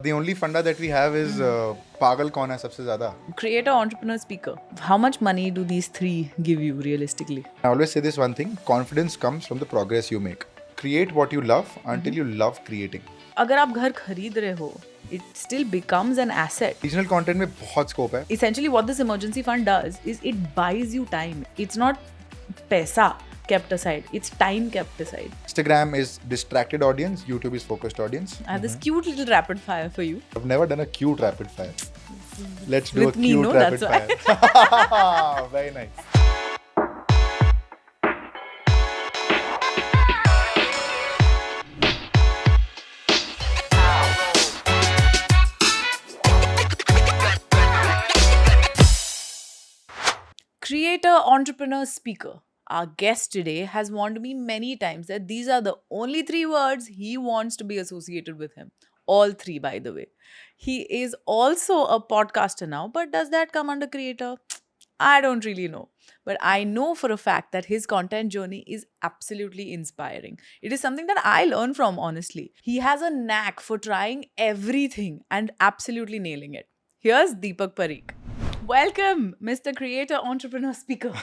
The only funda that we have is pagal kaun hai sabse zyada. Creator, entrepreneur, speaker. How much money do these three give you realistically? I always say this one thing: confidence comes from the progress you make. Create what you love until you love creating. अगर आप घर खरीद रहे हो, it still becomes an asset. Regional content में बहुत scope है. Essentially, what this emergency fund does is it buys you time. It's not paisa kept aside. It's time kept aside. Instagram is distracted audience. YouTube is focused audience. I have this cute little rapid fire for you. I've never done a cute rapid fire. Let's do With a me, cute no? rapid That's fire. Very nice. Creator, entrepreneur, speaker. Our guest today has warned me many times that these are the only three words he wants to be associated with him. All three, by the way. He is also a podcaster now, but does that come under creator? I don't really know. But I know for a fact that his content journey is absolutely inspiring. It is something that I learn from, honestly. He has a knack for trying everything and absolutely nailing it. Here's Deepak Pareek. Welcome, Mr. Creator, Entrepreneur, Speaker.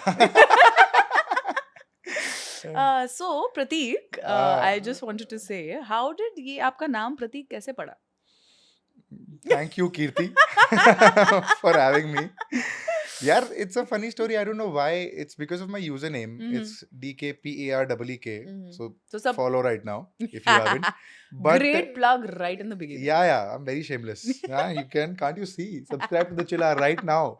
So, Pradeek, I just wanted to say, how did ये आपका नाम प्रतीक कैसे पड़ा? Thank you, Kirti, for having me. Yeah, it's a funny story. I don't know why. It's because of my username. It's DKPAREEK. So follow right now if you haven't. But Great plug right in the beginning. yeah, I'm very shameless. Yeah, can't you see? Subscribe to the Chilla right now.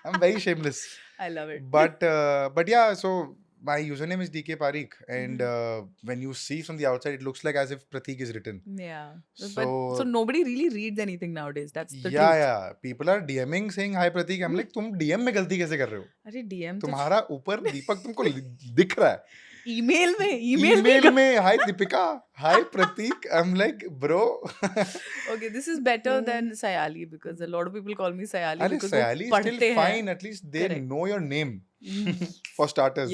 I'm very shameless. I love it. But yeah, so my username is DK Pareek, and when you see from the outside, it looks like as if Prateek is written. Yeah. So Nobody really reads anything nowadays. That's the truth. Yeah. People are DMing saying hi Prateek. I'm like, तुम DM में गलती कैसे कर रहे हो? अरे DM तुम्हारा ऊपर दीपक तुमको दिख रहा है. email में hi Deepika, hi Prateek. I'm like, bro. Okay, this is better than Sayali because a lot of people call me Sayali. अरे because Sayali is still fine. At least they know your name. For starters.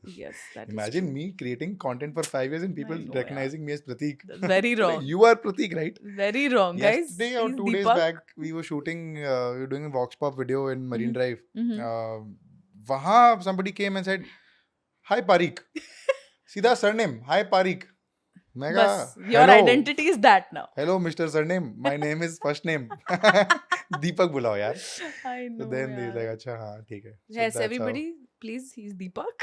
Yes, that Imagine me creating content for 5 years and people recognizing me as Prateek. That's very wrong. You are Prateek, right? Very wrong, guys. Yesterday or 2 days back, we were shooting, we were doing a Vox Pop video in Marine Drive. Wahan somebody came and said, hi Pareek. Sida surname, hi Pareek. Bas, your identity is that now. Hello, Mr. Surname. My name is first name. Deepak bulao yaar. I know. So then they're like, acha, haan, theek hai. Yes, everybody, please, he's Deepak.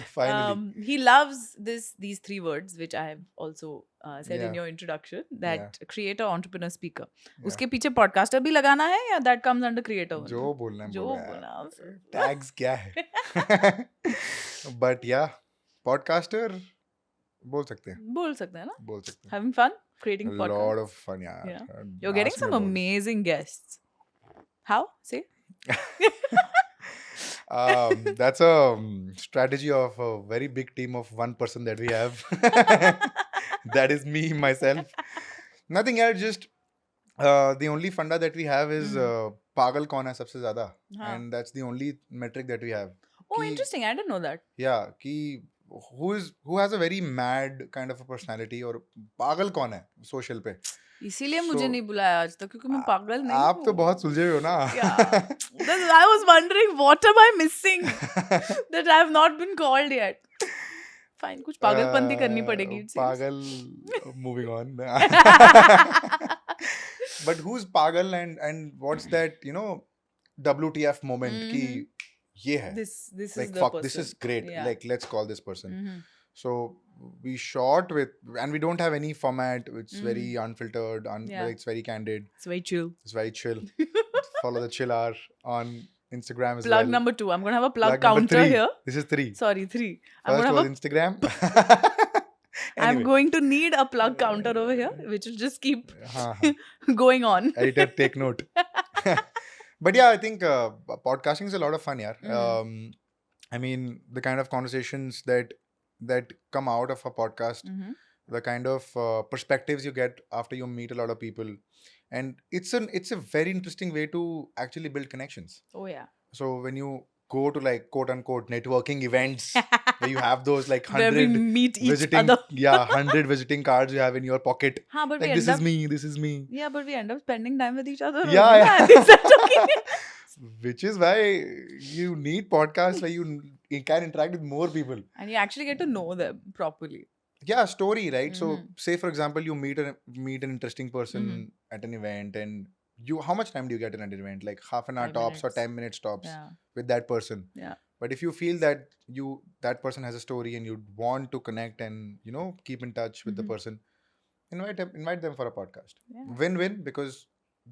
Finally. He loves these three words, which I have also said in your introduction, that creator, entrepreneur, speaker. Uske piche podcaster bhi lagana hai ya that comes under creator? Jo bolna hai. Jo bolna. Tags kya hai? But yeah, podcaster बोल सकते हैं ना? बोल सकते हैं. Having fun creating a podcast. lot of fun, yeah. You're getting some amazing guests. How? Say. That's a strategy of a very big team of one person that we have. That is me, myself. Nothing else, just the only funda that we have is pagal kaun hai sabse zyada. And that's the only metric that we have. Oh, interesting. I didn't know that. Yeah, कि who has a very mad kind of a personality और पागल कौन है social पे. इसीलिए मुझे नहीं बुलाया आज तक क्योंकि मैं पागल नहीं हूँ. आप तो बहुत सुलझे हो ना. I was wondering what am I missing that I have not been called yet. Fine, कुछ पागलपंती करनी पड़ेगी. पागल, moving on. But who's pagal and what's that, WTF moment कि ये है. This like, is the fuck, person. this is great. Yeah. Like, let's call this person. So we shot with, and we don't have any format. It's very unfiltered. It's very candid. It's very chill. Follow the chill hour on Instagram as plug well. Number 2. I'm going to have a plug counter here. This is 3. Sorry, 3. First was Instagram. Anyway. I'm going to need a plug counter over here, which will just keep going on. Editor, take note. But yeah, I think podcasting is a lot of fun, yaar. I mean, the kind of conversations that come out of a podcast, the kind of perspectives you get after you meet a lot of people, and it's a very interesting way to actually build connections. Oh yeah. So when you go to like quote unquote networking events where you have those like where we 100 meet each visiting, other. 100 visiting cards you have in your pocket. Huh, but we Like, this end is up, me, this is me. yeah, but we end up spending time with each other Yeah, only. yeah. Man. Is that okay? Which is why you need podcasts where you can interact with more people. And you actually get to know them properly. Yeah, story, right? So Mhm. say for example you meet an interesting person Mhm. at an event, and you, how much time do you get in an event? Like half an hour 5 tops or minutes. 10 minutes tops Yeah. with that person. Yeah. But if you feel that that person has a story and you want to connect and keep in touch with the Mhm. person, invite them for a podcast. Yeah. Win-win, because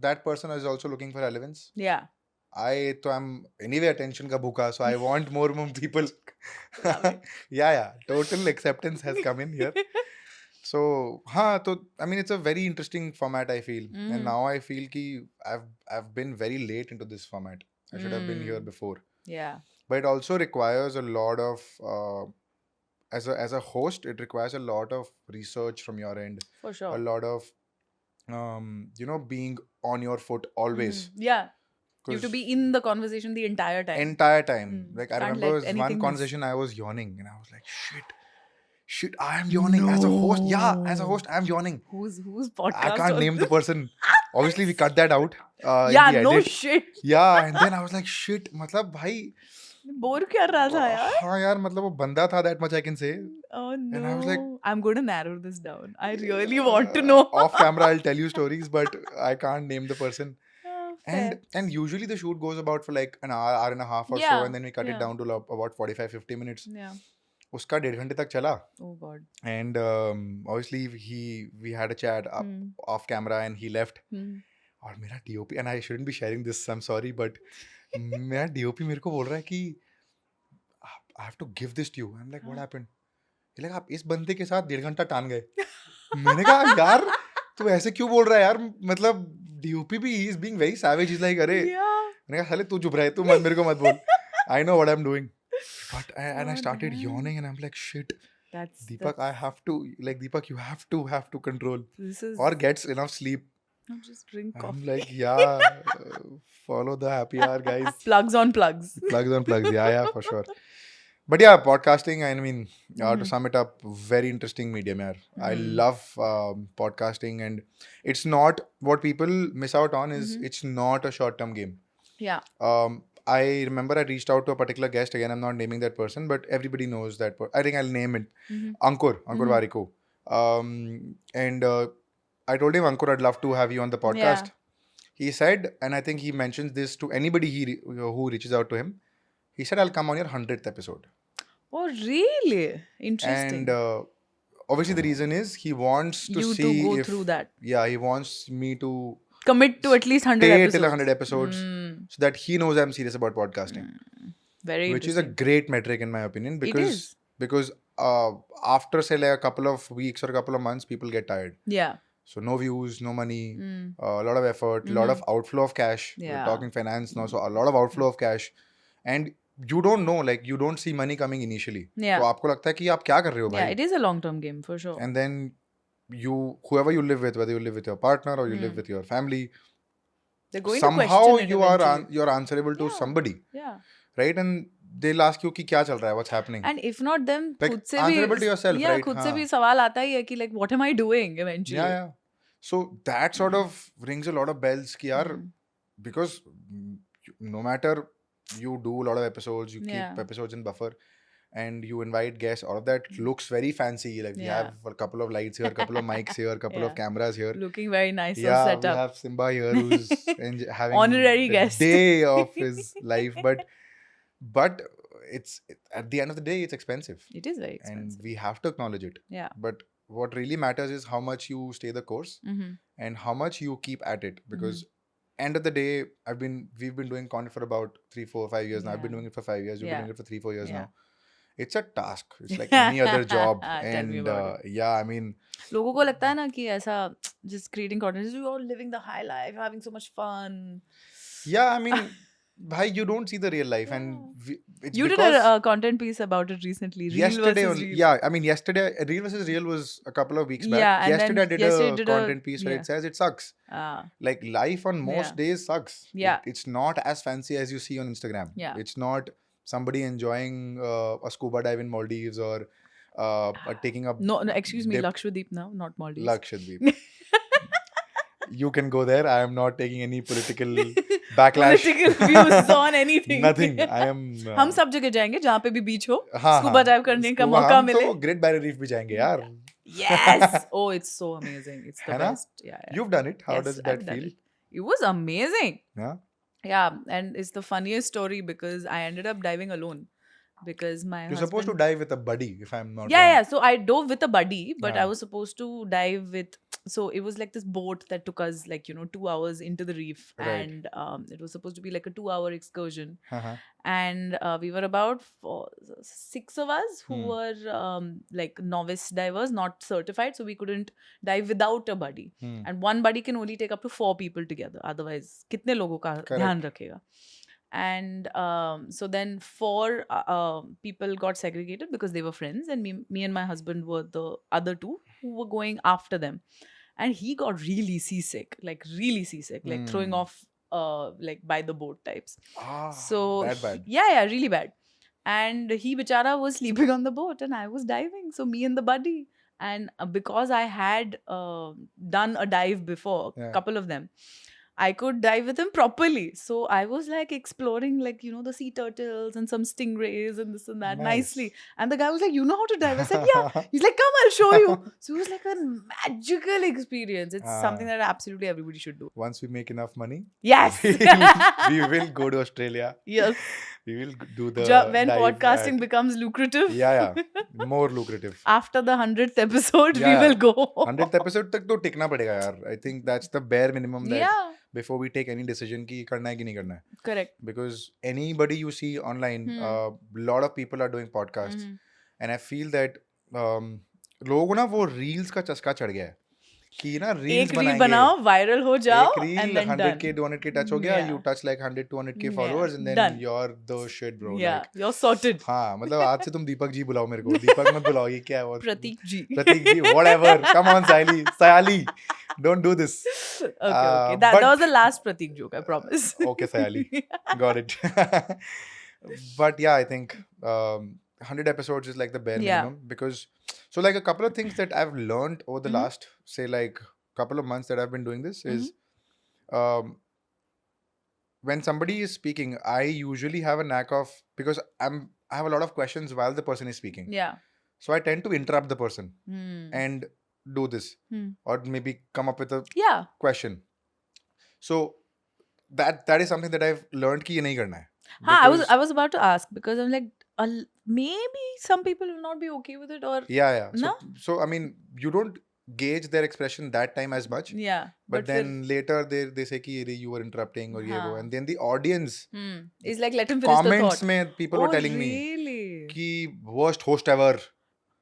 that person is also looking for relevance. Yeah. I'm anyway attention ka bhuka, so I want more people. Love it. Yeah, total acceptance has come in here. So, I mean, it's a very interesting format, I feel. And Mhm. now I feel ki I've been very late into this format. I should have been here before. Yeah. But it also requires a lot of as a host, it requires a lot of research from your end, For a sure. lot of being on your foot always. Yeah. You have to 'Cause be in the conversation the entire time. entire time. Like, I Can't remember let was one anything miss. conversation I was yawning and I was like, shit, I am yawning as a host. Yeah, as a host, I am yawning. Whose I podcast can't was name the this? person. Obviously, we cut that out Yeah, in the no edit. shit. Yeah, and then I was like, shit, matlab, bhai. Bore कर रहा था यार. हाँ यार, मतलब वो बंदा था, that much I can say. Oh no. And I was like, I'm going to narrow this down. I really want to know. Off camera, I'll tell you stories, but I can't name the person. Fair. And usually the shoot goes about for like an hour and a half or so, Yeah, and then we cut it yeah. down to about 45-50 minutes. Yeah. उसका 1.5 घंटे तक चला. Oh God. And obviously we had a chat off camera and he left. और मेरा DOP, and I shouldn't be sharing this, I'm sorry, but मेरा DOP मेरे को बोल रहा है कि I have to give this to you. I'm like, what happened? He's like, आप इस बंदे के साथ 1.5 घंटा टान गए. मैंने कहा यार तू ऐसे क्यों बोल रहा है यार, मतलब DOP भी he is being very savage. He's like, अरे मैंने कहा साले तू चुप रहे, तू मेरे को मत बोल. I know what I'm doing. But I started yawning and I'm like, shit. Deepak, I have to, like, Deepak, you have to control. Or gets enough sleep. No, just drink coffee. I'm like, yeah, follow the happy hour, guys. Plugs on plugs. Plugs on plugs. Yeah, for sure. But yeah, podcasting, I mean, to sum it up, very interesting medium. Yaar. I love podcasting, and it's not, what people miss out on is it's not a short-term game. Yeah. I remember I reached out to a particular guest. Again, I'm not naming that person, but everybody knows that. I think I'll name it. Ankur Variko. And I told him, Ankur, I'd love to have you on the podcast. Yeah. He said, and I think he mentions this to anybody who reaches out to him. He said, I'll come on your 100th episode. Oh, really? Interesting. And obviously the reason is he wants to see you to go through that. Yeah, he wants me to commit to at least 100 episodes. Till 100 episodes so that he knows I'm serious about podcasting. Very Which is a great metric in my opinion, because after say like a couple of weeks or a couple of months, people get tired. Yeah. So no views, no money, a lot of effort, a lot of outflow of cash. Yeah. We're talking finance now, so a lot of outflow of cash. And you don't know, like you don't see money coming initially. Yeah. So आपको लगता है कि आप क्या कर रहे हो भाई? Yeah, it is a long-term game for sure. And then whoever you live with, whether you live with your partner or you live with your family, they're going somehow to question it you're answerable to somebody. Yeah. Right? And they'll ask you कि क्या चल रहा है, what's happening? And if not them, like, खुद से answerable भी, to yourself, right? खुद से भी सवाल आता ही है कि like what am I doing eventually? Yeah. So that sort of rings a lot of bells कि यार, because no matter you do a lot of episodes, you keep episodes in buffer, and you invite guests, all of that looks very fancy. Like we have a couple of lights here, a couple of mics here, a couple of cameras here. Looking very nice. Yeah, set we up. have Simba here who's having honorary the guest day of his life. But it's at the end of the day, it's expensive. It is very expensive. And we have to acknowledge it. Yeah. But what really matters is how much you stay the course and how much you keep at it. Because end of the day, we've been doing content for about 3, 4, 5 years now. I've been doing it for 5 years. You've been doing it for 3, 4 years now. It's a task. It's like any other job. And I mean, लोगों को लगता है ना कि ऐसा just creating content, you're all living the high life, having so much fun. Yeah, I mean, bhai, you don't see the real life, and you did a content piece about it recently. Real yesterday, versus real. Yeah, I mean, yesterday, Real versus Real was a couple of weeks back. Yeah, yesterday I did a content piece where it says it sucks. Like life on most days sucks. Yeah, it's not as fancy as you see on Instagram. Yeah, it's not somebody enjoying a scuba dive in Maldives or taking a No, excuse me, dip. Lakshadweep now, not Maldives. Lakshadweep. You can go there. I am not taking any political backlash. Political views on anything. Nothing. I am. हम सब जगह जाएंगे जहाँ पे भी बीच हो, हाँ scuba dive करने का मौका मिले. हम तो ग्रेट बैरियर रीफ भी जाएंगे यार. Yes. Oh, it's so amazing. It's the है ना? best. Yeah, yeah. You've done it. How Yes, does I've that done feel? it. It was amazing. Yeah. Yeah, and it's the funniest story because I ended up diving alone because my You're husband... supposed to dive with a buddy, if I'm not Yeah, wrong. yeah. So I dove with a buddy, but I Yeah. was supposed to dive with... So it was like this boat that took us 2 hours into the reef. Right. And it was supposed to be like a 2-hour excursion. Uh-huh. And we were about 6 of us who were novice divers, not certified. So we couldn't dive without a buddy. And one buddy can only take up to 4 people together. Otherwise, kitne logo ka dhyan rakhega? And so then 4 people got segregated because they were friends, and me and my husband were the other 2 who were going after them. And he got really seasick, like throwing off by the boat types. So that bad. Yeah, really bad. And he bichara was sleeping on the boat and I was diving, so me and the buddy. And because I had done a dive before, a couple of them, I could dive with him properly. So I was like exploring the sea turtles and some stingrays and this and that nicely. And the guy was like, "You know how to dive?" I said, "Yeah." He's like, "Come, I'll show you." So it was like a magical experience. It's something that absolutely everybody should do. Once we make enough money, yes, we will go to Australia. Yes. We will do the when podcasting becomes lucrative. Yeah, more lucrative. After the 100th episode, we will go. 100th episode तक तो टिकना पड़ेगा यार. I think that's the bare minimum that before we take any decision कि करना है कि नहीं करना है. Correct. Because anybody you see online, lot of people are doing podcasts, and I feel that लोगों को ना वो reels का चस्का चढ़ गया है कि ना रील्स बनाएंगे, रील बनाओ, वायरल हो जाओ, and then 100k 200k touch हो गया, you touch like 100 200k followers and then you're the shit bro. Yeah, like, you're sorted. हाँ, मतलब आज से तुम दीपक जी बुलाओ मेरे को. दीपक मत बुलाओ, ये क्या है वो? प्रतीक जी. प्रतीक जी, whatever. Come on, Sayali, don't do this. Okay. That was the last Prateek joke, I promise. Okay, Sayali, got it. But yeah, I think 100 episodes is like the bare minimum, because so like a couple of things that I've learned over the last, say, like couple of months that I've been doing this is when somebody is speaking, I usually have a knack of, because I have a lot of questions while the person is speaking. Yeah. So I tend to interrupt the person and do this or maybe come up with a question. So that is something that I've learned कि ये नहीं करना है. I was about to ask, because I'm like, maybe some people will not be okay with it, or yeah. No? So I mean, you don't gauge their expression that time as much. Yeah. But then later they say कि you were interrupting or ये वो, and then the audience is like, let him finish the thought. Comments में people were telling me कि worst host ever.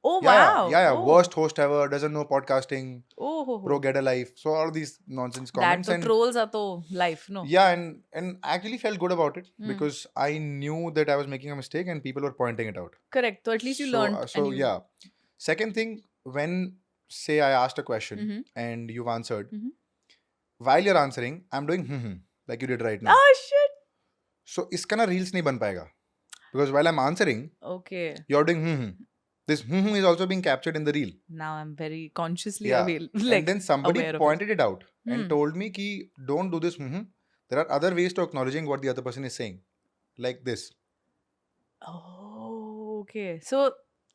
Oh wow. Yeah. Worst host ever, doesn't know podcasting. Oh. Bro, get a life. So all these nonsense comments. That trolls are to life, no? Yeah, and I actually felt good about it because I knew that I was making a mistake and people were pointing it out. Correct. So at least you learned. So yeah. Second thing, when say I asked a question and you've answered, while you're answering, I'm doing like you did right now. Oh shit. So इसका ना reels नहीं बन पाएगा, because while I'm answering, okay, you're doing This is also being captured in the reel. Now I'm very consciously aware. And then somebody pointed it out and told me ki don't do this. There are other ways to acknowledging what the other person is saying, like this. Oh, okay. So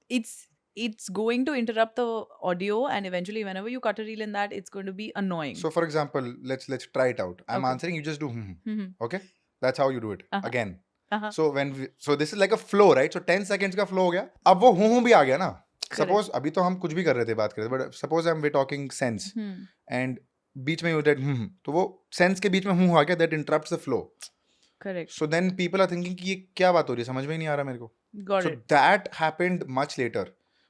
it's going to interrupt the audio, and eventually, whenever you cut a reel in that, it's going to be annoying. So, for example, let's try it out. I'm answering, you just do okay? That's how you do it again. So so this is like a flow, right? So 10 seconds का flow हो गया. अब वो हूँ भी आ गया ना. Suppose अभी तो हम कुछ भी कर रहे थे, बात कर रहे थे, but suppose we're talking sense and बीच में you did तो वो sense के बीच में हूँ आ गया, that interrupts the flow. Correct. So then people are thinking कि ये क्या बात हो रही है, समझ में ही नहीं आ रहा मेरे को. Got so it. That happened much later.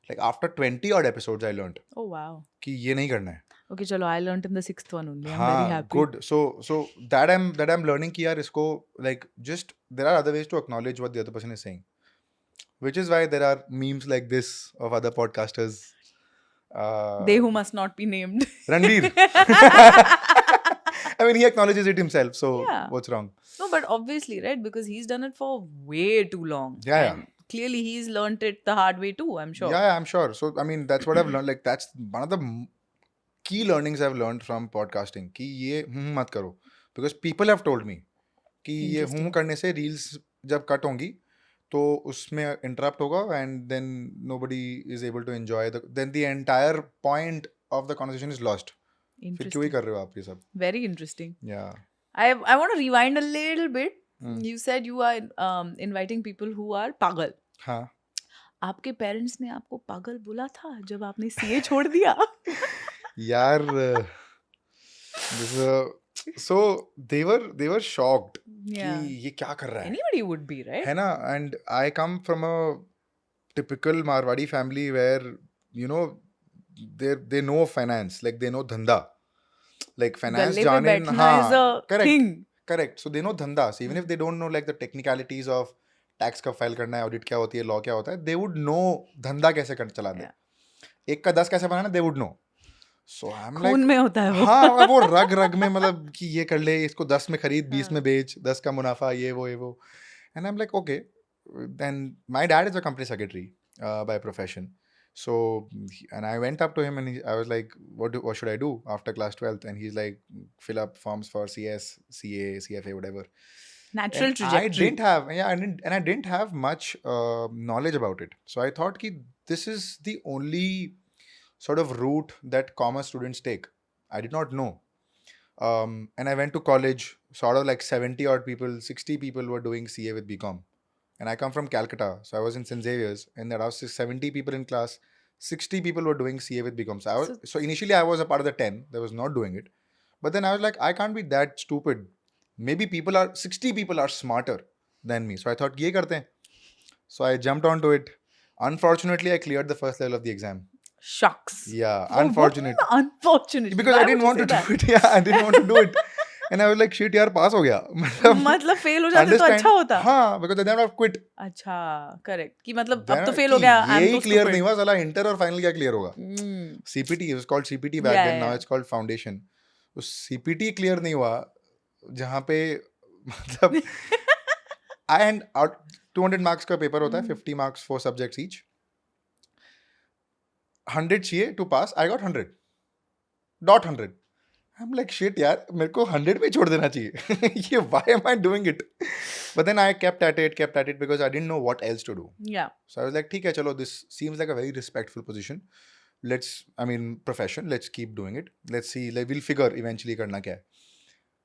Like after 20 odd episodes I learned. Oh wow. कि ये नहीं करना है. Okay, chalo, I learned in the 6th one only. I'm very happy. Good. So that I'm learning कि यार इसको, like, just there are other ways to acknowledge what the other person is saying, which is why there are memes like this of other podcasters. They who must not be named. Ranveer. I mean, he acknowledges it himself, so Yeah. what's wrong? No, but obviously, right? Because he's done it for way too long. Yeah, And clearly he's learnt it the hard way too, I'm sure. yeah, I'm sure. So I mean, that's what I've learned. Like that's one of the key learnings I've learned from podcasting. कि ये मत करो, because people have told me कि ये Interesting. करने से reels जब cut होंगी तो उसमें interrupt होगा and then nobody is able to enjoy then the entire point of the conversation is lost. फिर क्यों ही Interesting. कर रहे हो आप ये सब? Very interesting. Yeah. I want to rewind a little bit. Hmm. You said you are inviting people who are pagal. हाँ. आपके पेरेंट्स ने आपको पागल बोला था जब आपने सीए छोड़ दिया? यार this is so they were shocked Yeah. कि ये क्या कर रहा है? Anybody would be, right? है ना? And I come from a typical Marwadi family where you know they know finance, like they know dhanda, like finance गले पे जाने बैठना is a thing. correct, so they know dhanda, so even if they don't know like the technicalities of tax कब file करना है, audit क्या होती है, law क्या होता है, they would know धंधा कैसे चलाना है, एक का 10 कैसे बनाना, they would know. So I'm like, खून में होता है वो. हाँ वो रग में मतलब कि ये कर ले, इसको 10 में खरीद 20 में बेच, 10 का मुनाफा, ये वो. And I'm like, okay. Then my dad is a company secretary by profession. So and I went up to him and I was like, what should I do after class 12th? And he's like, fill up forms for CS, CA, CFA, whatever. Natural And trajectory. I didn't have much knowledge about it. So I thought ki this is the only sort of route that commerce students take. I did not know. And I went to college, sort of like 70 odd people, 60 people were doing CA with BCom. And I come from Calcutta, so I was in St. Xavier's, and there was 70 people in class, 60 people were doing CA with BCom. So initially I was a part of the 10 that was not doing it. But then I was like, I can't be that stupid. Maybe 60 people are smarter than me. So I thought, ye karte hain. So I jumped onto it. Unfortunately, I cleared the first level of the exam. Shucks. Yeah, Oh, unfortunate. what is unfortunate? Because I didn't want to do it. Yeah, I didn't want to do it. And I was like, shit, यार पास हो गया. मतलब fail हो जाते तो अच्छा होता. हाँ, because then I would have quit. अच्छा, correct. कि मतलब अब तो फेल हो गया. यही clear नहीं हुआ, साला इंटर और फाइनल क्या clear होगा? CPT, it was called CPT back then. Now it's called foundation. तो CPT clear नहीं हुआ, जहाँ पे मतलब I had 200 marks का पेपर होता है, 50 marks 4 subjects each. 100 चाहिए to pass. I got 100. Dot 100. I'm like, shit, यार, मेरे को 100 पे छोड़ देना चाहिए. ये why am I doing it? But then I kept at it because I didn't know what else to do. Yeah. So I was like, ठीक है, चलो, this seems like a very respectful position. Profession, let's keep doing it. Let's see, like, we'll figure eventually करना क्या है.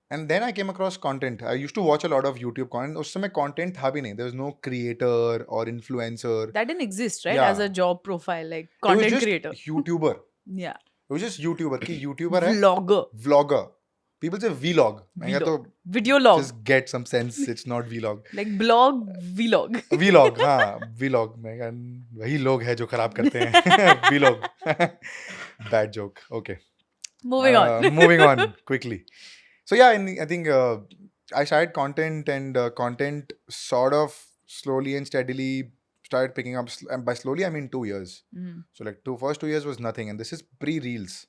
And then I came across content. I used to watch a lot of YouTube content. उस समय content था भी नहीं. There was no creator or influencer. That didn't exist, right? Yeah. As a job profile, like content it was just creator. YouTuber. Yeah. It was just YouTuber. कि YouTuber है. Vlogger. People say vlog. मैं तो video log. Just get some sense. It's not vlog. Like blog, vlog. Vlog, हाँ, vlog. मैं वही लोग हैं जो खराब करते हैं. Vlog. Bad joke. Okay. Moving on quickly. So yeah, I think I started content and content sort of slowly and steadily started picking up. And by slowly, I mean 2 years. So like first 2 years was nothing. And this is pre-reels.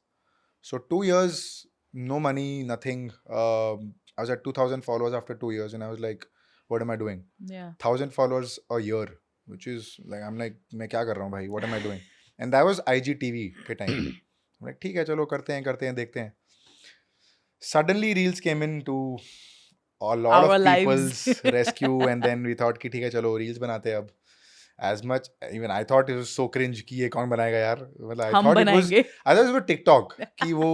So 2 years, no money, nothing. I was at 2,000 followers after 2 years. And I was like, what am I doing? Yeah. 1,000 followers a year. Which is like, I'm like, मैं क्या कर रहा हूँ भाई? What am I doing? And that was IGTV के time. I'm like, ठीक है, चलो करते हैं, देखते हैं. Suddenly reels came into a lot Our of lives. people's rescue, and then we thought कि ठीक है, चलो reels बनाते हैं अब. As much, even I thought it was so cringe कि ये कौन बनाएगा यार. मतलब I thought it was TikTok कि वो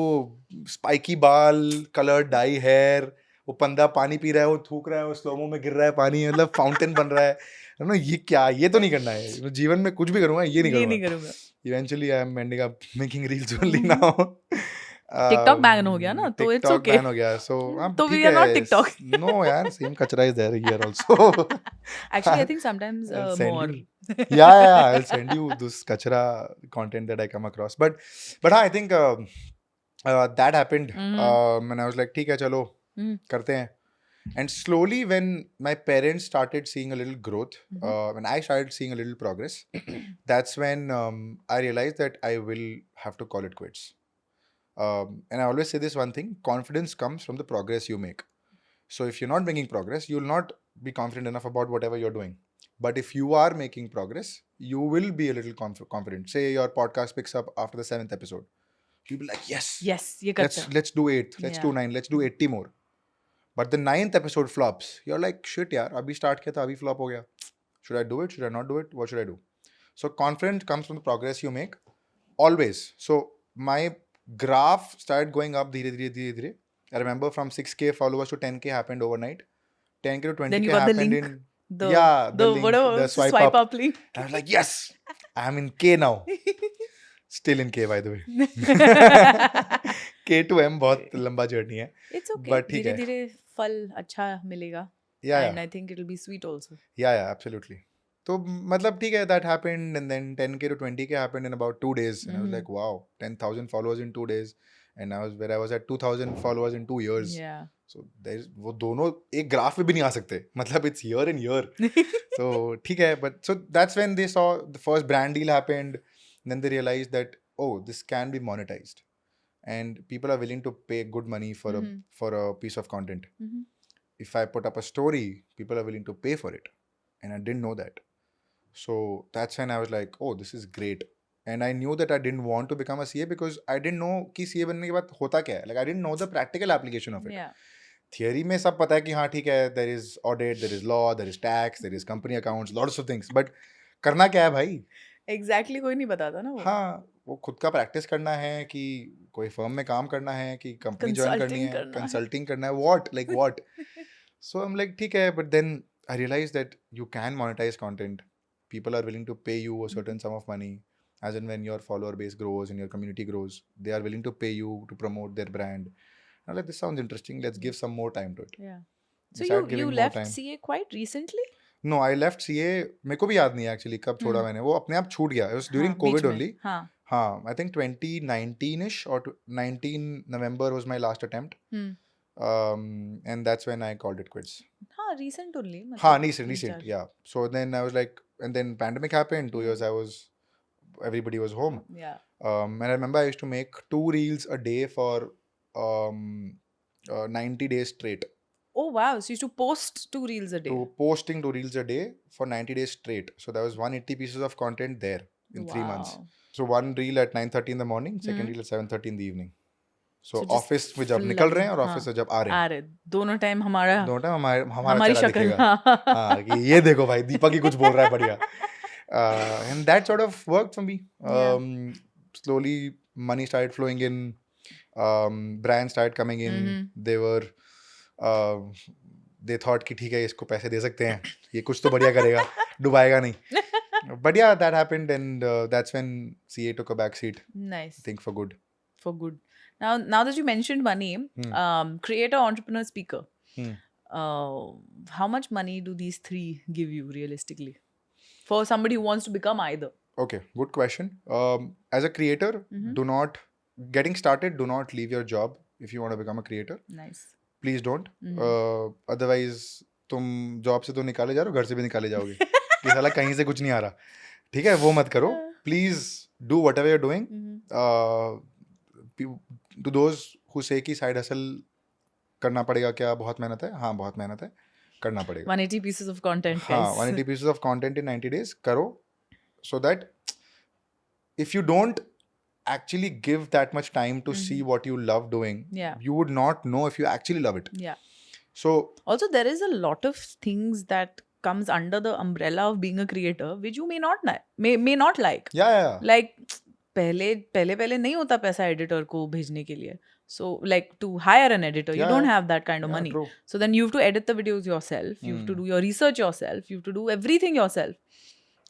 spiky बाल, colored dye hair, वो पंदा पानी पी रहा है, वो थूक रहा है, वो स्लोमो में गिर रहा है पानी, मतलब फाउंटेन बन रहा है. ये क्या, ये तो नहीं करना है जीवन में. कुछ भी करूंगा, ये नहीं करूंगा. Eventually I am ending up making reels only now. TikTok ban हो गया ना, तो it's okay. TikTok ban हो गया, so तो we are not TikTok. No यार, same kachra is there here also. Actually, I think sometimes more. Yeah, I'll send you this kachra content that I come across. But I think that happened. And I was like, ठीक है, चलो करते हैं. And slowly, when my parents started seeing a little growth, when I started seeing a little progress, that's when I realized that I will have to call it quits. And I always say this one thing: confidence comes from the progress you make. So if you're not making progress, you'll not be confident enough about whatever you're doing. But if you are making progress, you will be a little confident. Say your podcast picks up after the 7th episode, you'll be like, yes, Yes, ये करते हैं. let's do 8th, let's do Yeah. 9, let's do 80 more. But the 9th episode flops. You're like, shit, yaar, abhi start kiya tha, abhi flop ho gaya. Should I do it? Should I not do it? What should I do? So confidence comes from the progress you make, always. So my graph started going up धीरे धीरे धीरे धीरे. I remember from 6K followers to 10K happened overnight. 10K to 20K Then you got the happened link. in The the link, whatever, the swipe swipe up. up link. I was like, yes, I'm in K now. Still in K, by the way. K to M बहुत लंबा journey है. It's okay. But ठीक है. धीरे-धीरे फल अच्छा मिलेगा. Yeah, And yeah. I think it'll be sweet also. Yeah, absolutely. So मतलब ठीक है, that happened, and then 10K to 20K happened in about 2 days, and I was like, wow, 10,000 followers in 2 days, and I was at 2,000 followers in 2 years. Yeah. So there's वो दोनों एक graph में भी नहीं आ सकते, मतलब it's year and year. So ठीक है, but so that's when they saw the first brand deal happened, and then they realized that, oh, this can be monetized, and people are willing to pay good money for a piece of content. If I put up a story, people are willing to pay for it, and I didn't know that. So that's when I was like, oh, this is great. And I knew that I didn't want to become a CA because I didn't know कि CA बनने के बाद होता क्या है. Like I didn't know the practical application of it. Yeah. Theory में सब पता है कि हाँ ठीक है, there is audit, there is law, there is tax, there is company accounts, lots of things. But करना क्या है भाई? Exactly कोई नहीं बताता ना वो. हाँ, वो खुद का प्रैक्टिस करना है कि कोई फर्म में काम करना है कि कंपनी ज्वाइन करनी है, कंसल्टिंग करना है, what, like what? So I'm like, ठीक है, but then I realized that you can monetize content. People are willing to pay you a certain sum of money, as in when your follower base grows and your community grows, they are willing to pay you to promote their brand. I'm like, this sounds interesting. Let's give some more time to it. Yeah. We So started you giving more left time. CA quite recently? No, I left CA. मेरे को भी याद नहीं है actually कब छोड़ा मैंने. वो अपने आप छूट गया. It was during हाँ, COVID बीच में. only. हाँ. हाँ, I think 2019ish or 19 November was my last attempt. And that's when I called it quits. हाँ, recent only. हाँ, मतलब recent, yeah. So then I was like, and then pandemic happened. 2 years everybody was home. Yeah. And I remember I used to make 2 reels a day for 90 days straight. Oh wow! So you used to post 2 reels a day. Posting 2 reels a day for 90 days straight. So that was 180 pieces of content there in 3 months. So one reel at 9:30 in the morning, second reel at 7:30 in the evening. So office में जब निकल रहे हैं और office से जब आ रहे हैं. दोनों टाइम हमारा हमारी शक्ल दिखेगा. हाँ, कि ये देखो भाई, दीपक ही कुछ बोल रहा है बढ़िया. And that sort of worked for me. Slowly money started flowing in. Brands started coming in. They thought कि ठीक है, इसको पैसे दे सकते हैं, ये कुछ तो बढ़िया करेगा, डुबाएगा नहीं. But yeah, that happened, and that's when CA took a back seat. Nice. I think for good. For good. Now that you mentioned money, creator, entrepreneur, speaker. How much money do these three give you realistically for somebody who wants to become either? Okay, good question. As a creator, getting started, do not leave your job if you want to become a creator. Nice. Please don't. Otherwise, तुम job से तो निकाले जा रहे हो, घर से भी निकाले जाओगे कि साला कहीं से कुछ नहीं आ रहा. ठीक है, वो मत करो. Please do whatever you're doing. To those who say कि side hustle करना पड़ेगा क्या, बहुत मेहनत है. हाँ, बहुत मेहनत है, करना पड़ेगा. 180 pieces of content. हाँ, 180 pieces of content in 90 days करो, so that if you don't actually give that much time to see what you love doing, you would not know if you actually love it. Yeah. So also there is a lot of things that comes under the umbrella of being a creator which you may not like. Yeah. Like पहले नहीं होता पैसा editor को भेजने के लिए. So like to hire an editor, you don't have that kind of money. True. So then you have to edit the videos yourself. You have to do your research yourself. You have to do everything yourself.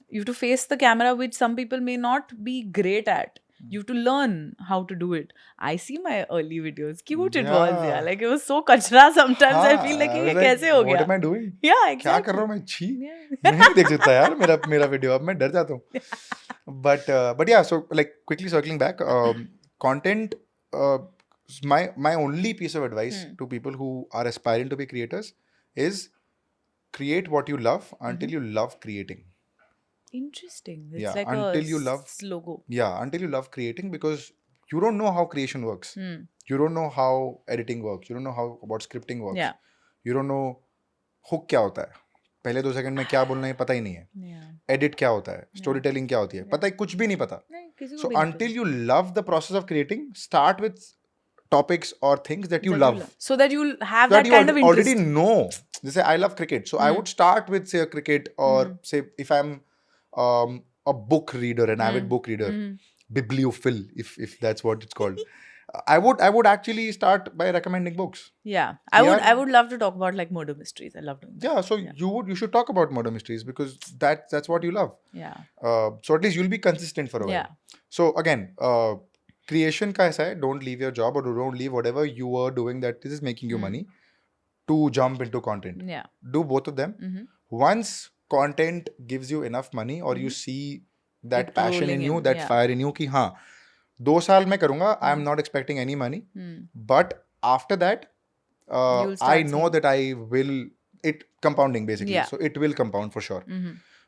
You have to face the camera, which some people may not be great at. You have to learn how to do it. I see my early videos. Cute it was, yeah. Like it was so kachra sometimes. I feel like ये कैसे हो गया? What am I doing? Yeah, exactly. क्या कर रहा हूँ मैं? छी. मैं नहीं देख सकता यार मेरा वीडियो. अब मैं डर जाता हूँ. But yeah, so like quickly circling back, content. My only piece of advice to people who are aspiring to be creators is create what you love until you love creating. Interesting. It's Yeah, like until a you love logo. Yeah, until you love creating, because you don't know how creation works. Hmm. You don't know how editing works. You don't know how about scripting works. Yeah. You don't know hook क्या होता है, पहले 2 second में क्या बोलना है पता ही नहीं है. Yeah. एडिट क्या होता है, स्टोरी टेलिंग क्या होती है, पता है कुछ भी नहीं पता. नहीं, किसी को So भी नहीं until you love the process of creating, start with topics or things that you pता. love. So that you'll have That that you kind of interest. already know. Just say I love cricket, so I would start with say a cricket, or say if I'm a book reader, an avid book reader, bibliophile, if that's what it's called. I would actually start by recommending books. Yeah, I would love to talk about like murder mysteries. I love doing that. Yeah, so you should talk about murder mysteries because that's what you love. Yeah. So at least you'll be consistent for a while. Yeah. So again, creation का ऐसा है, don't leave your job or don't leave whatever you are doing that this is making you money to jump into content. Yeah. Do both of them. Once content gives you enough money or you see that It passion rolling in you, in, that yeah. fire in you कि हाँ 2 साल में करूँगा, I am not expecting any money, but after that You'll start I know that I will, it compounding basically. Yeah. So it will compound for sure.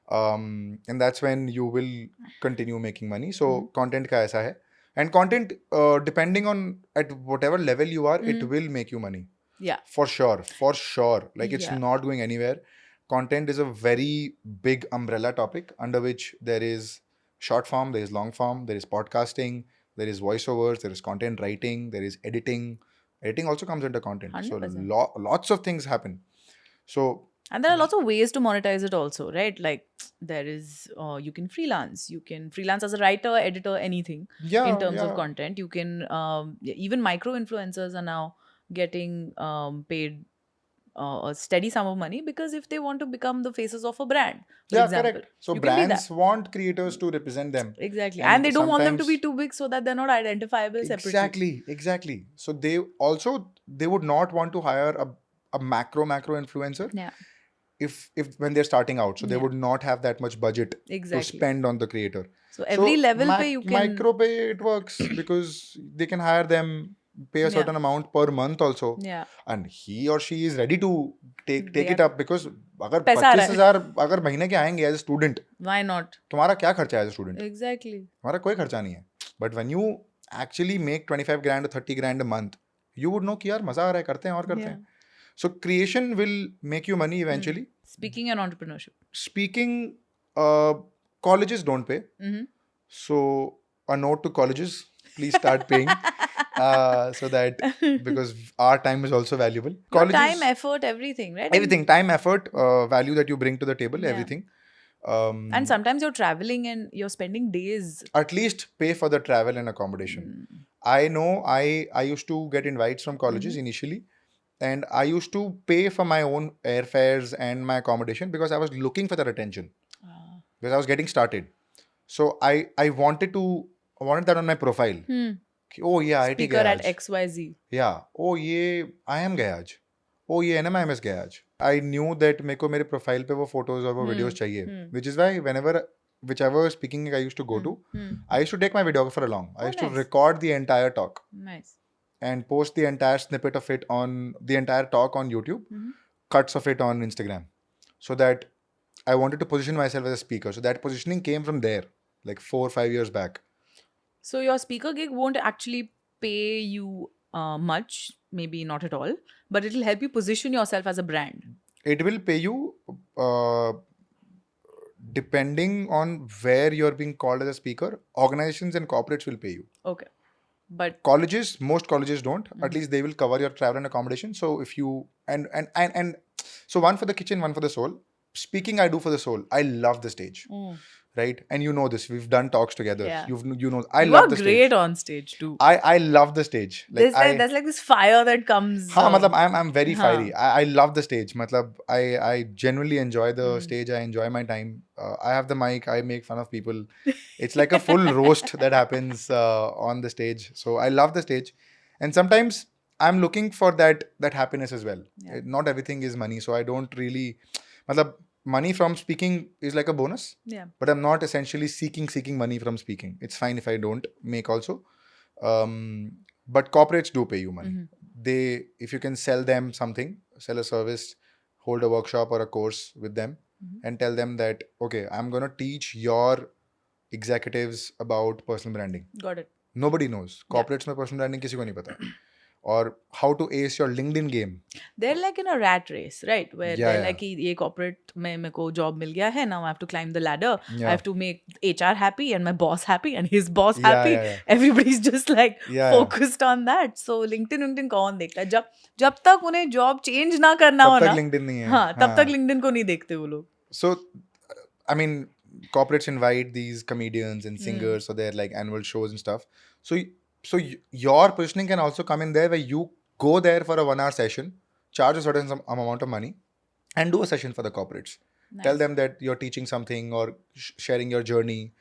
And that's when you will continue making money. So content का ऐसा है. And content, depending on at whatever level you are, it will make you money. Yeah. For sure. Like it's Yeah. not going anywhere. Content is a very big umbrella topic under which there is short form, there is long form, there is podcasting, there is voiceovers, there is content writing, there is editing. Editing also comes under content. 100%. So lots of things happen. So And there are lots of ways to monetize it also, right? Like there is, you can freelance. You can freelance as a writer, editor, anything yeah, in terms yeah. of content. You can, even micro influencers are now getting paid a steady sum of money because if they want to become the faces of a brand, for Yeah, example. correct. So you can be brands want creators to represent them. Exactly. And they don't want them to be sometimes- too big so that they're not identifiable separately. Exactly. So they would not want to hire a macro influencer. Yeah. If when they're starting out, so they Yeah. would not have that much budget Exactly. to spend on the creator. So every level pe you can micro pay it works because they can hire them, pay a certain amount per month also. Yeah. And he or she is ready to take it up because अगर पैसा आ रहा है। 25,000 अगर महीने के आएंगे as a student, Why not? तुम्हारा क्या खर्चा है as a student? Exactly. तुम्हारा कोई खर्चा नहीं है. But when you actually make 25 grand or 30 grand a month, you would know कि यार मजा आ रहा है, करते हैं और करते हैं. So creation will make you money eventually. Speaking and entrepreneurship. Speaking, colleges don't pay. So a note to colleges, please start paying. So that because our time is also valuable. Colleges, time, effort, everything, right? everything, time, effort, value that you bring to the table, everything. And sometimes you're traveling and you're spending days. At least pay for the travel and accommodation. I know I used to get invites from colleges initially. And I used to pay for my own airfares and my accommodation because I was looking for that attention. Because I was getting started. So I wanted that on my profile. Oh yeah, IIT Speaker gaya at aaj. XYZ. Yeah. Oh ये IIM गया आज. Oh ये NMIMS गया आज. I knew that मेरे को मेरे profile पे वो फोटोज और वो वीडियोस चाहिए. Which is why whichever speaking I used to go to, I used to take my videographer along. I used to record the entire talk. Nice. And post the entire snippet of it on the entire talk on YouTube, cuts of it on Instagram. So that I wanted to position myself as a speaker. So that positioning came from there, like 4 or 5 years back. So your speaker gig won't actually pay you much, maybe not at all, but it'll help you position yourself as a brand. It will pay you depending on where you're being called as a speaker. Organizations and corporates will pay you. Okay. But most colleges don't. At least they will cover your travel and accommodation. So if you and so one for the kitchen, one for the soul. Speaking I do for the soul. I love the stage, right? And you know this. We've done talks together. Yeah. You know I you love are the great stage. on stage too. I love the stage. There's like this fire that comes. हाँ मतलब I'm very fiery. I love the stage. मतलब I genuinely enjoy the stage. I enjoy my time. I have the mic. I make fun of people. It's like a full roast that happens on the stage. So I love the stage, and sometimes I'm looking for that happiness as well. Yeah. Not everything is money, so I don't really. मतलब money from speaking is like a bonus. Yeah. But I'm not essentially seeking money from speaking. It's fine if I don't make also. But corporates do pay you money. If you can sell them something, sell a service, hold a workshop or a course with them and tell them that, okay, I'm going to teach your executives about personal branding. Got it. Nobody knows. Corporates में personal branding किसी को नहीं पता. Or how to ace your LinkedIn game. They're like in a rat race, right? Where Yeah, they're yeah. like, ये corporate में मेरे को job मिल गया है, now I have to climb the ladder. I Yeah. have to make HR happy and my boss happy and his boss Yeah, happy. yeah, yeah. Everybody's just like Yeah, focused on that. So LinkedIn कौन देखता है? जब तक उन्हें job change ना करना हो तब तक ना, LinkedIn नहीं है. हाँ, तब तक हाँ. LinkedIn को नहीं देखते वो लोग. So, I mean, corporates invite these comedians and singers for their like annual shows and stuff. So your positioning can also come in there where you go there for a 1 hour session, charge a certain amount of money, and do a session for the corporates. Nice. Tell them that you're teaching something or sharing your journey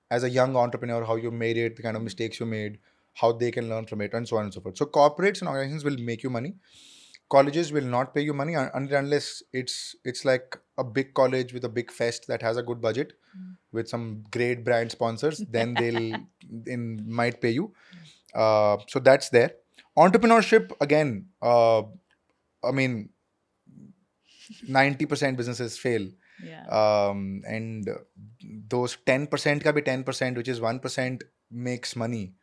as a young entrepreneur, how you made it, the kind of mistakes you made, how they can learn from it, and so on and so forth. So corporates and organizations will make you money. Colleges will not pay you money unless it's like a big college with a big fest that has a good budget with some great brand sponsors. Then might pay you. So that's there. Entrepreneurship again. I mean, 90% businesses fail. Yeah. And those 10% का भी 10%, which is 1%, makes money.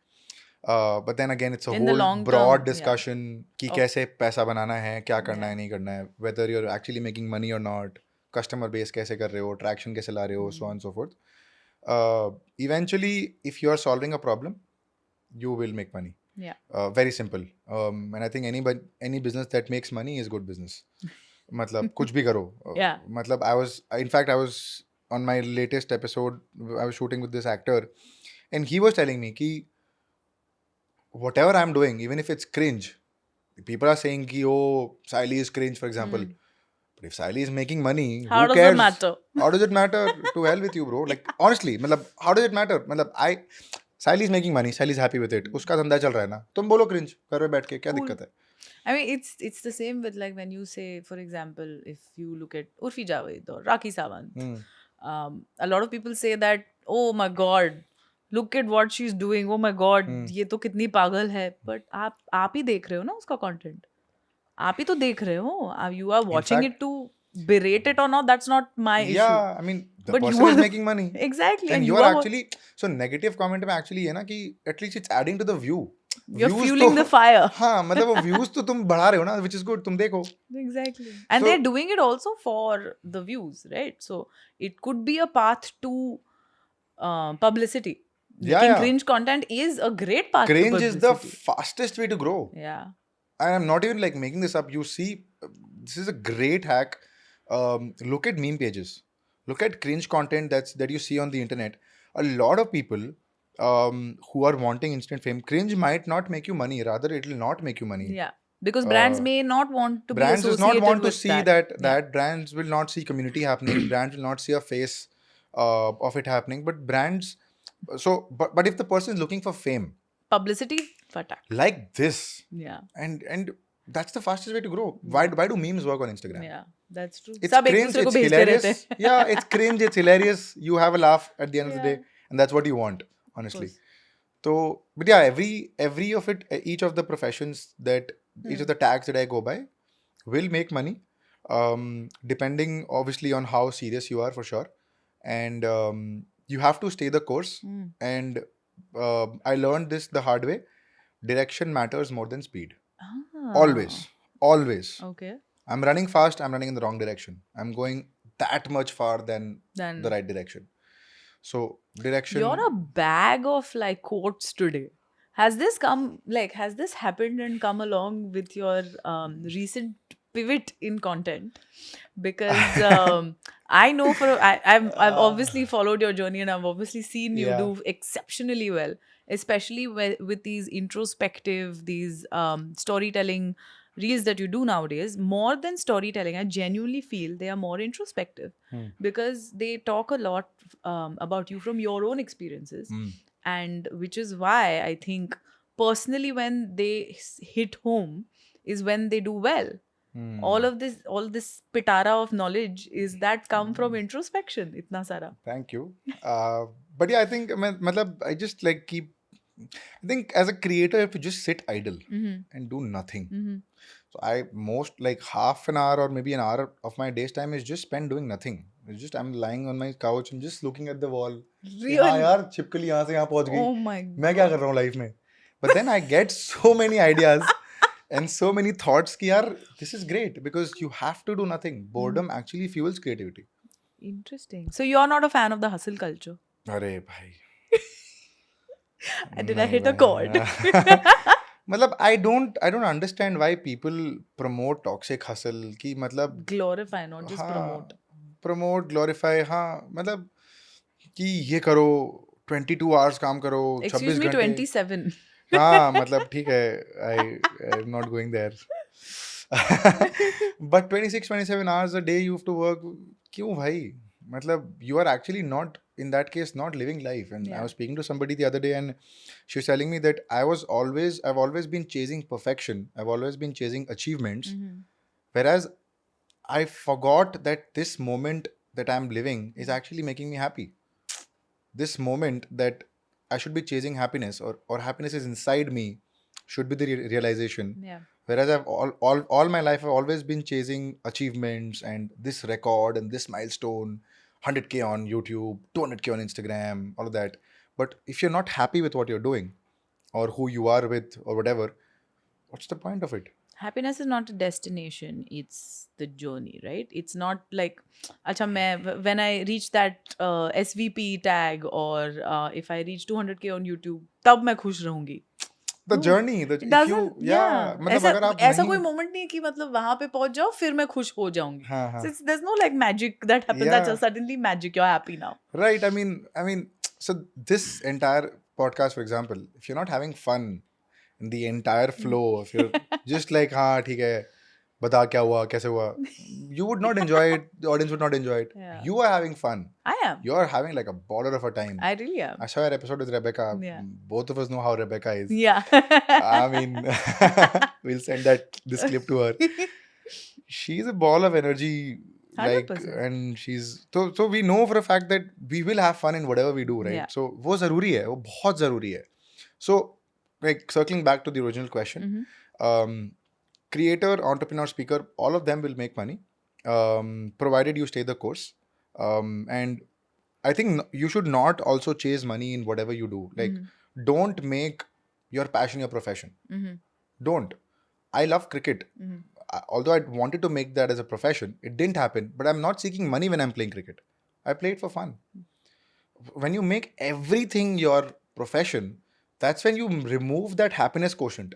But then again, it's a In the whole long broad term, discussion कि कैसे पैसा बनाना है, क्या करना है, नहीं करना है, whether you're actually making money or not, customer base कैसे कर रहे हो, traction कैसे ला रहे हो, so on and so forth. Eventually, if you are solving a problem, you will make money. Yeah. Very simple. And I think any business that makes money is good business. मतलब कुछ भी करो. Yeah. मतलब I was on my latest episode, I was shooting with this actor, and he was telling me कि whatever I'm doing, even if it's cringe, people are saying ki, oh, Sayali is cringe, for example. But if Sayali is making money, How who does cares? it matter? How does it matter? To hell with you, bro. Like, honestly, मतलब, how does it matter? मतलब, Sayali is making money, Sayali is happy with it. उसका धंधा चल रहा है ना. तुम बोलो cringe, घर में बैठ के, क्या दिक्कत है? I mean, it's the same with like when you say, for example, if you look at Urfi Javed or Rakhi Sawant, a lot of people say that, oh my God, look at what she's doing. Oh my God, ये तो कितनी पागल है. But आप ही देख रहे हो ना उसका content. आप ही तो देख रहे हो. You are watching it to berate it or not. That's not my issue. Yeah, I mean, the But person you is are making money. Exactly. And you are actually, so negative comment में actually है ना कि at least it's adding to the view. You're fueling the fire. हाँ, मतलब वो views तो तुम बढ़ा रहे हो ना, which is good, तुम देखो. Exactly. And they're doing it also for the views, right? So it could be a path to publicity. Making cringe content is a great path to publicity. Cringe is the fastest way to grow. Yeah. And I'm not even like making this up. You see, this is a great hack. Look at meme pages. Look at cringe content that you see on the internet. A lot of people who are wanting instant fame, cringe might not make you money. Rather, it will not make you money. Yeah. Because brands may not want to be brands associated does not want to with see that brands will not see community happening. Brands will not see a face of it happening. But brands, but if the person is looking for fame, publicity, fatak. Like this, Yeah. And that's the fastest way to grow. Why do memes work on Instagram? Yeah, that's true. It's cringe, it's hilarious. Yeah, it's cringe, it's hilarious. You have a laugh at the end of the day, and that's what you want, honestly. So, but yeah, every of it, each of the professions each of the tags that I go by will make money, depending obviously on how serious you are, for sure. And you have to stay the course. And I learned this the hard way. Direction matters more than speed. Always. Okay. I'm running fast, I'm running in the wrong direction. I'm going that much far than the right direction. So direction. You're a bag of like quotes today. Has this happened and come along with your recent pivot in content? Because I know I've obviously followed your journey and I've obviously seen you do exceptionally well, especially with these introspective, these storytelling reels that you do nowadays. More than storytelling, I genuinely feel they are more introspective because they talk a lot about you from your own experiences. And which is why I think personally when they hit home is when they do well. All this pitara of knowledge is that come from introspection. Itna sara. Thank you. But yeah, I think I just like I think as a creator you have to just sit idle and do nothing. So I most like half an hour or maybe an hour of my day's time is just spent doing nothing. It's just I'm lying on my couch and just looking at the wall. कि हाँ Really? यार छिपकली यहाँ से यहाँ पहुँच गई. Oh my मैं क्या God. कर रहा हूँ लाइफ में? But then I get so many ideas and so many thoughts कि यार this is great because you have to do nothing. Boredom actually fuels creativity. Interesting. So you're not a fan of the hustle culture? अरे भाई Did I नहीं hit a chord? भाई. मतलब I don't understand why people promote toxic hustle कि मतलब Glorify, not just हाँ promote. promote glorify हाँ मतलब कि ये करो 22 hours काम करो Excuse 26 me, घंटे 27. हाँ मतलब ठीक है I'm not going there. But 26-27 hours a day you have to work. क्यों भाई मतलब you are actually not in that case not living life. And I Yeah. was speaking to somebody the other day and she was telling me that I've always been chasing perfection. I've always been chasing achievements, whereas I forgot that this moment that I'm living is actually making me happy. This moment that I should be chasing happiness, or happiness is inside me, should be the realization. Yeah. Whereas I've all my life I've always been chasing achievements and this record and this milestone, 100K on YouTube, 200K on Instagram, all of that. But if you're not happy with what you're doing or who you are with or whatever, what's the point of it? Happiness is not a destination, it's the journey, right? It's not like acha when I reach that SVP tag, or if I reach 200K on YouTube tab मैं खुश रहूंगी. The No, journey, it if you, doesn't. yeah, Yeah, मतलब ऐसा अगर आप ऐसा नहीं, कोई मोमेंट नहीं है कि मतलब वहां पे पहुंच जाओ फिर मैं खुश हो जाऊंगी. हाँ हाँ, So there's no like magic that happens. That's yeah, suddenly magic. You're happy now. right. I mean, so this entire podcast, for example, if you're not having fun in the entire flow, if you're just like, हाँ ठीक है, बता क्या हुआ, कैसे हुआ, you would not enjoy it. The audience would not enjoy it. Yeah. You are having fun. I am. You are having like a baller of a time. I really am. I saw your episode with Rebecca. Yeah. Both of us know how Rebecca is. Yeah. I mean, we'll send this clip to her. She's a ball of energy, like, 100%. and she's so we know for a fact that we will have fun in whatever we do, right? Yeah. So वो जरूरी है, वो बहुत जरूरी है. So, like circling back to the original question, creator, entrepreneur, speaker, all of them will make money, provided you stay the course. And I think you should not also chase money in whatever you do. Like, don't make your passion your profession. Don't. I love cricket. Although I wanted to make that as a profession, it didn't happen. But I'm not seeking money when I'm playing cricket. I play it for fun. When you make everything your profession, that's when you remove that happiness quotient.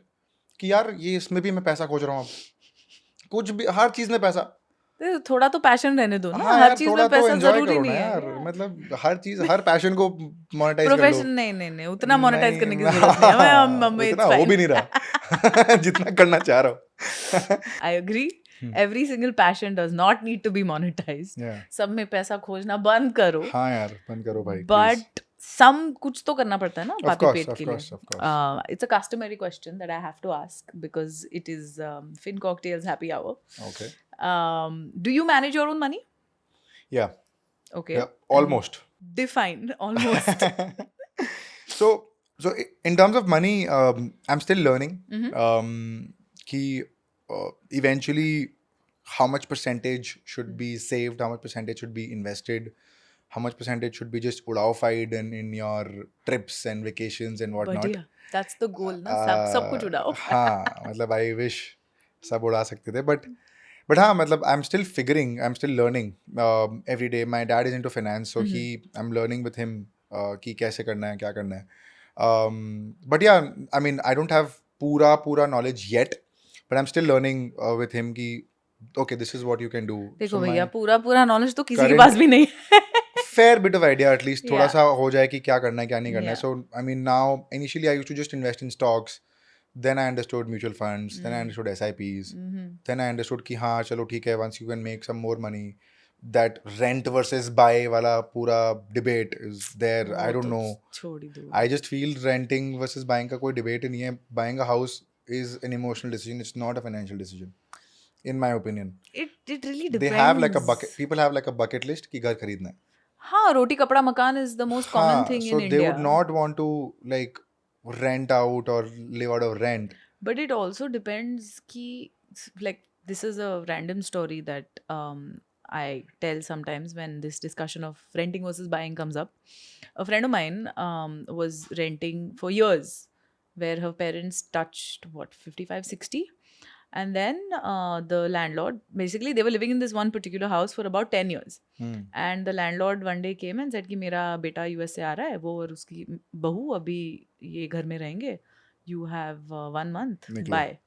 कि यार ये इसमें भी मैं पैसा खोज रहा हूँ अब. कुछ भी, हर चीज में पैसा. तो थोड़ा तो पैशन रहने दो ना. हाँ हर यार, चीज थोड़ा में तो पैसा एंजॉय जरूरी करो नहीं ना है यार. Yeah. मतलब हर चीज, हर पैशन को मोनेटाइज कर लो. प्रोफेशन नहीं उतना मोनेटाइज करने की नहीं, जरूरत नहीं है. मैं उतना हो भी नहीं रहा जितना करना चाह रहा हूँ. I agree. Every single passion does not need to be monetized. Yeah. सब में पैसा खोजना बंद करो. हाँ यार, बंद करो भाई, please. But some कुछ तो करना पड़ता है ना Of पापी course, पेट of के course, लिए. of course. It's a customary question that I have to ask because it is FinCocktail's happy hour. Okay. Do you manage your own money? Yeah. Okay. Yeah, almost. Define almost. So in terms of money, I'm still learning. Ki eventually, how much percentage should be saved, how much percentage should be invested, how much percentage should be just udaofied in your trips and vacations and whatnot. बढ़िया. That's the goal ना. सब कुछ उड़ाओ. हाँ, मतलब I wish सब उड़ा सकते थे, but हाँ, मतलब I'm still learning every day. My dad is into finance, so I'm learning with him कि कैसे करना है, क्या करना है. But yeah, I mean, I don't have पूरा knowledge yet, but I'm still learning with him कि okay, this is what you can do. देखो So भैया, my पूरा knowledge तो किसी के current- पास भी नहीं है. fair bit of idea at least, थोड़ा Yeah. सा हो जाए कि क्या करना है, क्या नहीं करना है. Yeah. So I mean, now initially I used to just invest in stocks. Then I understood mutual funds. Then I understood SIPs. Then I understood कि हाँ चलो ठीक है, once you can make some more money, that rent versus buy वाला पूरा debate is there. I वो don't तो know. छोड़ ही दो. I just feel renting versus buying का कोई debate ही नहीं है. Buying a house is an emotional decision. It's not a financial decision, in my opinion. It really depends. They have like a bucket. People have like a bucket list कि घर खरीदना है. हाँ, रोटी कपड़ा मकान is the most common thing so in they India. would not want to like rent out or live out of rent. But it also depends कि like this is a random story that I tell sometimes when this discussion of renting versus buying comes up. A friend of mine was renting for years, where her parents touched what 55, 60. And then the landlord, basically they were living in this one particular house for about 10 years. And the landlord one day came and said कि मेरा बेटा US से आ रहा है, वो और उसकी बहू अभी ये घर में रहेंगे, you have 1 month, bye.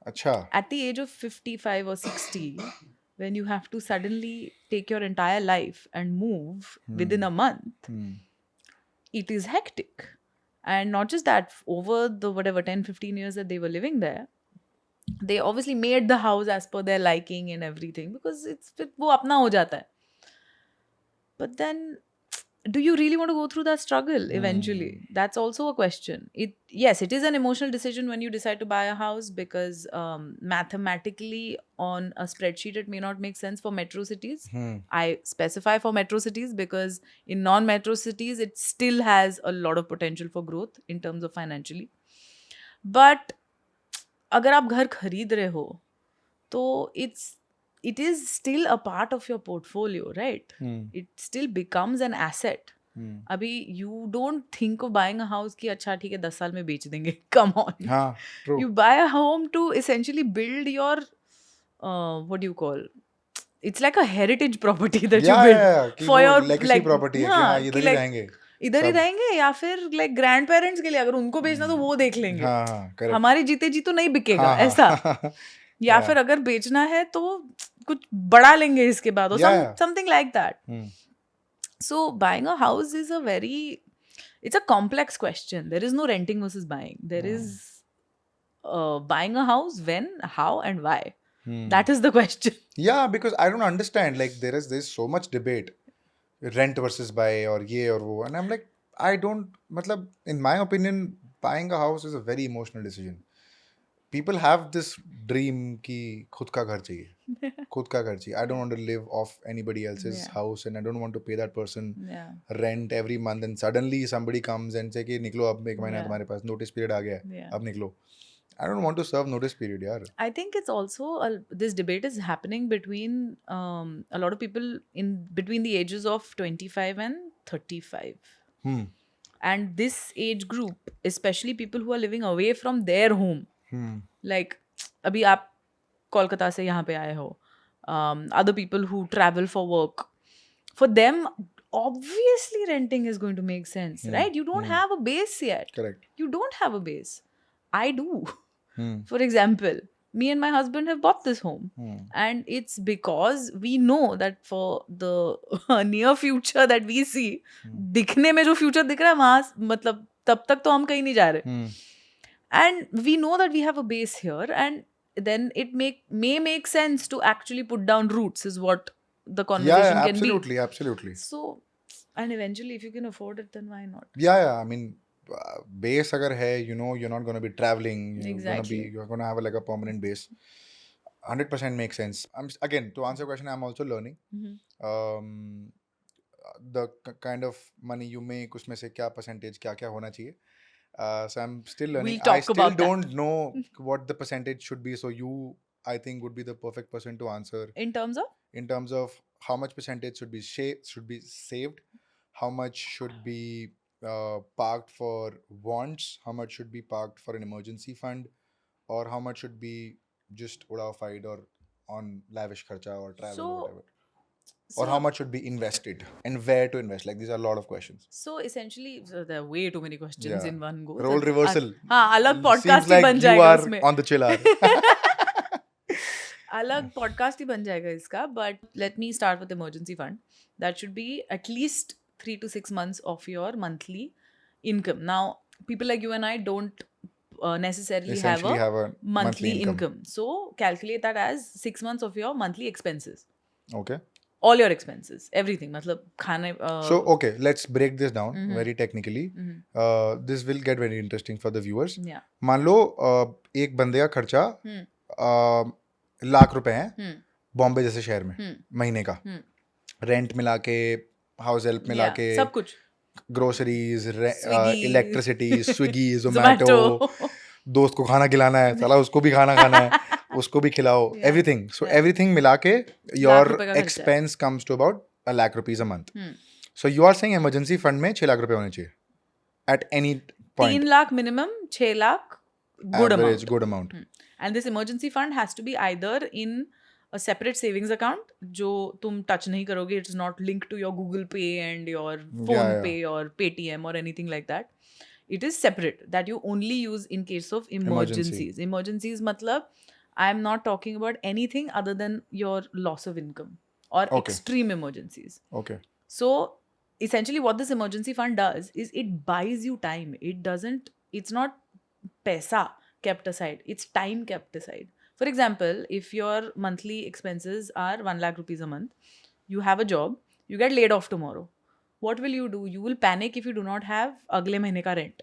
अच्छा. At the age of 55 or 60, when you have to suddenly take your entire life and move within a month, it is hectic. And not just that, over the whatever 10, 15 years that they were living there, they obviously made the house as per their liking and everything, because it's वो अपना हो जाता है. But then, do you really want to go through that struggle eventually? That's also a question. Yes, it is an emotional decision when you decide to buy a house, because mathematically on a spreadsheet it may not make sense for metro cities. I specify for metro cities because in non-metro cities it still has a lot of potential for growth in terms of financially. But अगर आप घर खरीद रहे हो तो it is still a part of your portfolio, right? It still becomes an asset. अभी you don't think of buying a house कि अच्छा ठीक है 10 साल में बेच देंगे. Come on. हाँ, true. You buy a home to essentially build your what do you call, it's like a heritage property that you build कि for वो your legacy like property है कि हाँ इधर ही रहेंगे. इधर ही रहेंगे, या फिर लाइक ग्रैंड पेरेंट्स के लिए अगर उनको बेचना तो वो देख लेंगे. हमारे जीते जी तो नहीं बिकेगा ऐसा. या फिर अगर बेचना है तो कुछ बड़ा लेंगे इसके बाद, और something like that. So buying a house is a very, it's a complex question. There is no renting versus buying. There is buying a house, when, how, and why. That is the question. Yeah, because I don't understand. Like there's so much debate, rent versus buy or ye or wo, and I'm like, I don't. मतलब, in my opinion, buying a house is a very emotional decision. People have this dream कि खुद का घर चाहिए, खुद का घर चाहिए. I don't want to live off anybody else's house, and I don't want to pay that person rent every month. And suddenly somebody comes and say कि निकलो, अब एक महीना तुम्हारे पास notice period आ गया है, अब निकलो. I don't want to serve notice period, yaar. I think it's also this debate is happening between a lot of people in between the ages of 25 and 35. And this age group, especially people who are living away from their home. Like, अभी आप कोलकाता से यहाँ पे आए हो. Other people who travel for work. For them, obviously renting is going to make sense, right? You don't have a base yet. Correct. You don't have a base. I do. For example, me and my husband have bought this home. And it's because we know that for the near future that we see, दिखने में जो future दिख रहा है वहाँ, मतलब तब तक तो हम कहीं नहीं जा रहे. And we know that we have a base here, and then it may make sense to actually put down roots, is what the conversation can be. Absolutely. So, and eventually if you can afford it, then why not? Yeah, I mean, base agar hai, you know, you're not going to be traveling, you're going to have like a permanent base. 100% makes sense. Again, to answer your question, I'm also learning. The kind of money you make, उसमें से क्या percentage क्या hona chahiye. So I'm still learning. We'll I still don't know what the percentage should be. So you, I think, would be the perfect person to answer. In terms of how much percentage should be saved, how much should be parked for wants, how much should be parked for an emergency fund, or how much should be just udafied or on lavish kharcha or travel or whatever. Or how much should be invested and where to invest. Like, these are a lot of questions. So essentially, there are way too many questions in one go. Role reversal. हाँ, अलग podcast ही बन जाएगा उसमें. You are on the chill hour. अलग podcast ही बन जाएगा इसका. But let me start with emergency fund. That should be at least 3 to 6 months of your monthly income. Now, people like you and I don't necessarily have a monthly income. So calculate that as 6 months of your monthly expenses. Okay. All your expenses, everything. मतलब खाने. So okay, let's break this down very technically. This will get very interesting for the viewers. Yeah. मान लो एक बंदे का खर्चा ₹1,00,000 है बॉम्बे जैसे शहर में महीने का. रेंट मिला के, हाउस हेल्प मिला के, सब कुछ, ग्रोसरीज, इलेक्ट्रिसिटी, स्विगी, जोमैटो, दोस्त को खाना खिलाना है, साला उसको भी खाना है, उसको भी खिलाओ, Yeah. everything. So Yeah. everything मिला के लाख your रुपए का खर्चा है. expense comes to about ₹1,00,000 a month. Hmm. So you are saying emergency fund में 6 लाख रुपए होने चाहिए at any 3 point. lakh minimum, 6 lakh good Average amount. good amount. And this emergency fund has to be either in a separate savings account जो तुम touch नहीं करोगे. It's not linked to your Google Pay and your Phone Yeah. Pay or Paytm or anything like that. It is separate that you only use in case of emergencies. Emergencies matlab I am not talking about anything other than your loss of income or Okay. extreme emergencies. Okay. So essentially what this emergency fund does is it buys you time. It's not paisa kept aside, it's time kept aside. For example, if your monthly expenses are 1 lakh rupees a month, you have a job, you get laid off tomorrow. What will you do? You will panic if you do not have agle mahine ka rent.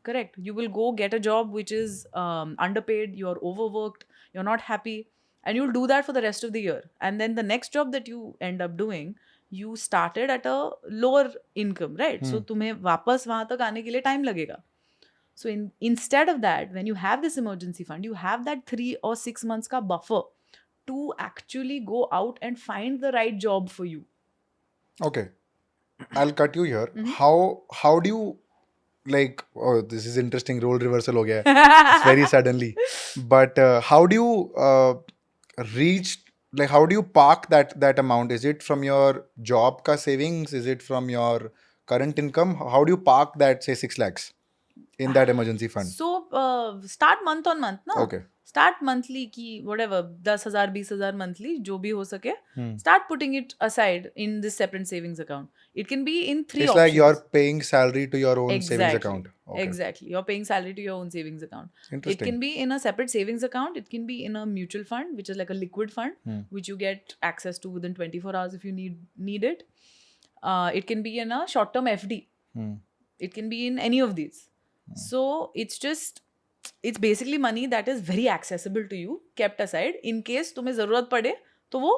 Correct? You will go get a job which is underpaid, you're overworked, you're not happy, and you'll do that for the rest of the year. And then the next job that you end up doing, you started at a lower income, right? So तुम्हें वापस वहां तक आने के लिए time लगेगा. So instead of that, when you have this emergency fund, you have that 3 or 6 months ka buffer to actually go out and find the right job for you. Okay. I'll cut you here. How do you like, oh, this is interesting, role reversal ho gaya. It's very suddenly. But how do you reach, like how do you park that amount? Is it from your job ka savings? Is it from your current income? How do you park that, say, 6 lakhs in that emergency fund? So start month on month, no? Okay. Start monthly ki whatever 10,000 20,000 monthly जो भी हो सके. Start putting it aside in this separate savings account. It can be in 3 It's options. like you're paying salary to your own savings Exactly. account. Okay. Exactly. You're paying salary to your own savings account. It Interesting. can be in a separate savings account. It can be in a mutual fund, which is like a liquid fund, which you get access to within 24 hours if you need it. It can be in a short-term FD. It can be in any of these. So it's basically money that is very accessible to you, kept aside in case तुम्हें जरूरत पड़े तो वो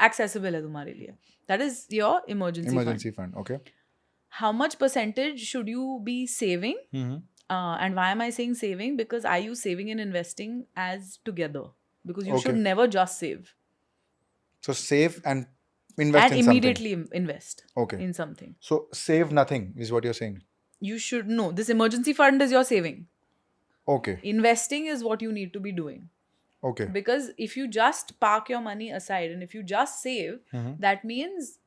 accessible है तुम्हारे लिए. That is your emergency fund. Okay. How much percentage should you be saving? And why am I saying saving? Because I use saving and investing as together. Because you should never just save. So save and invest and in immediately invest Okay. in something. So save nothing is what you're saying. You should know. This emergency fund is your saving. Okay. Investing is what you need to be doing. Okay. Because if you just park your money aside and if you just save, that means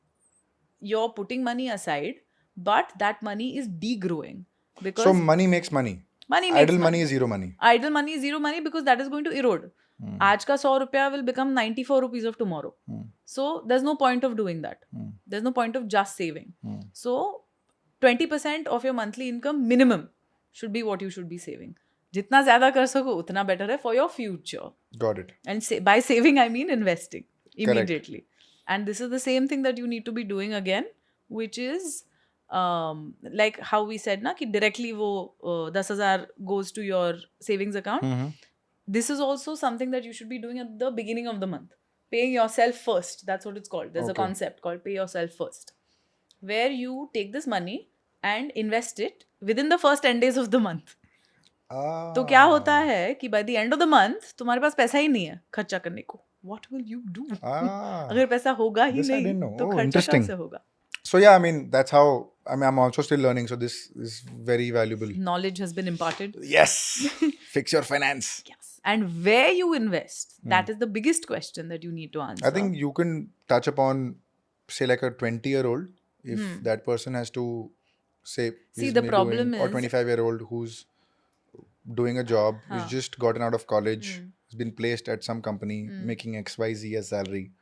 you're putting money aside, but that money is degrowing. Because so money makes money. Idle money is zero money. Idle money is zero money because that is going to erode. आज का 100 रुपया will become 94 rupees of tomorrow. So there's no point of doing that. There's no point of just saving. So 20% of your monthly income minimum should be what you should be saving. जितना ज़्यादा कर सको उतना better है for your future. Got it. And by saving I mean investing immediately. Correct. And this is the same thing that you need to be doing again, which is like how we said na कि directly वो 10,000 goes to your savings account. This is also something that you should be doing at the beginning of the month. Paying yourself first. That's what it's called. There's a concept called pay yourself first, where you take this money and invest it within the first 10 days of the month. तो क्या होता है कि by the end of the month तुम्हारे पास पैसा ही नहीं है खर्चा करने को. What will you do? अगर पैसा होगा ही नहीं तो खर्चा कैसे होगा? So yeah, I mean that's how. I mean I'm also still learning, so this is very valuable. Knowledge has been imparted. Yes. Fix your finance. Yes. And where you invest, that is the biggest question that you need to answer. I think you can touch upon, say, like a 20-year-old, if that person has to say. See, the problem is, or 25-year-old who's doing a job, who's just gotten out of college, has been placed at some company, making XYZ as salary.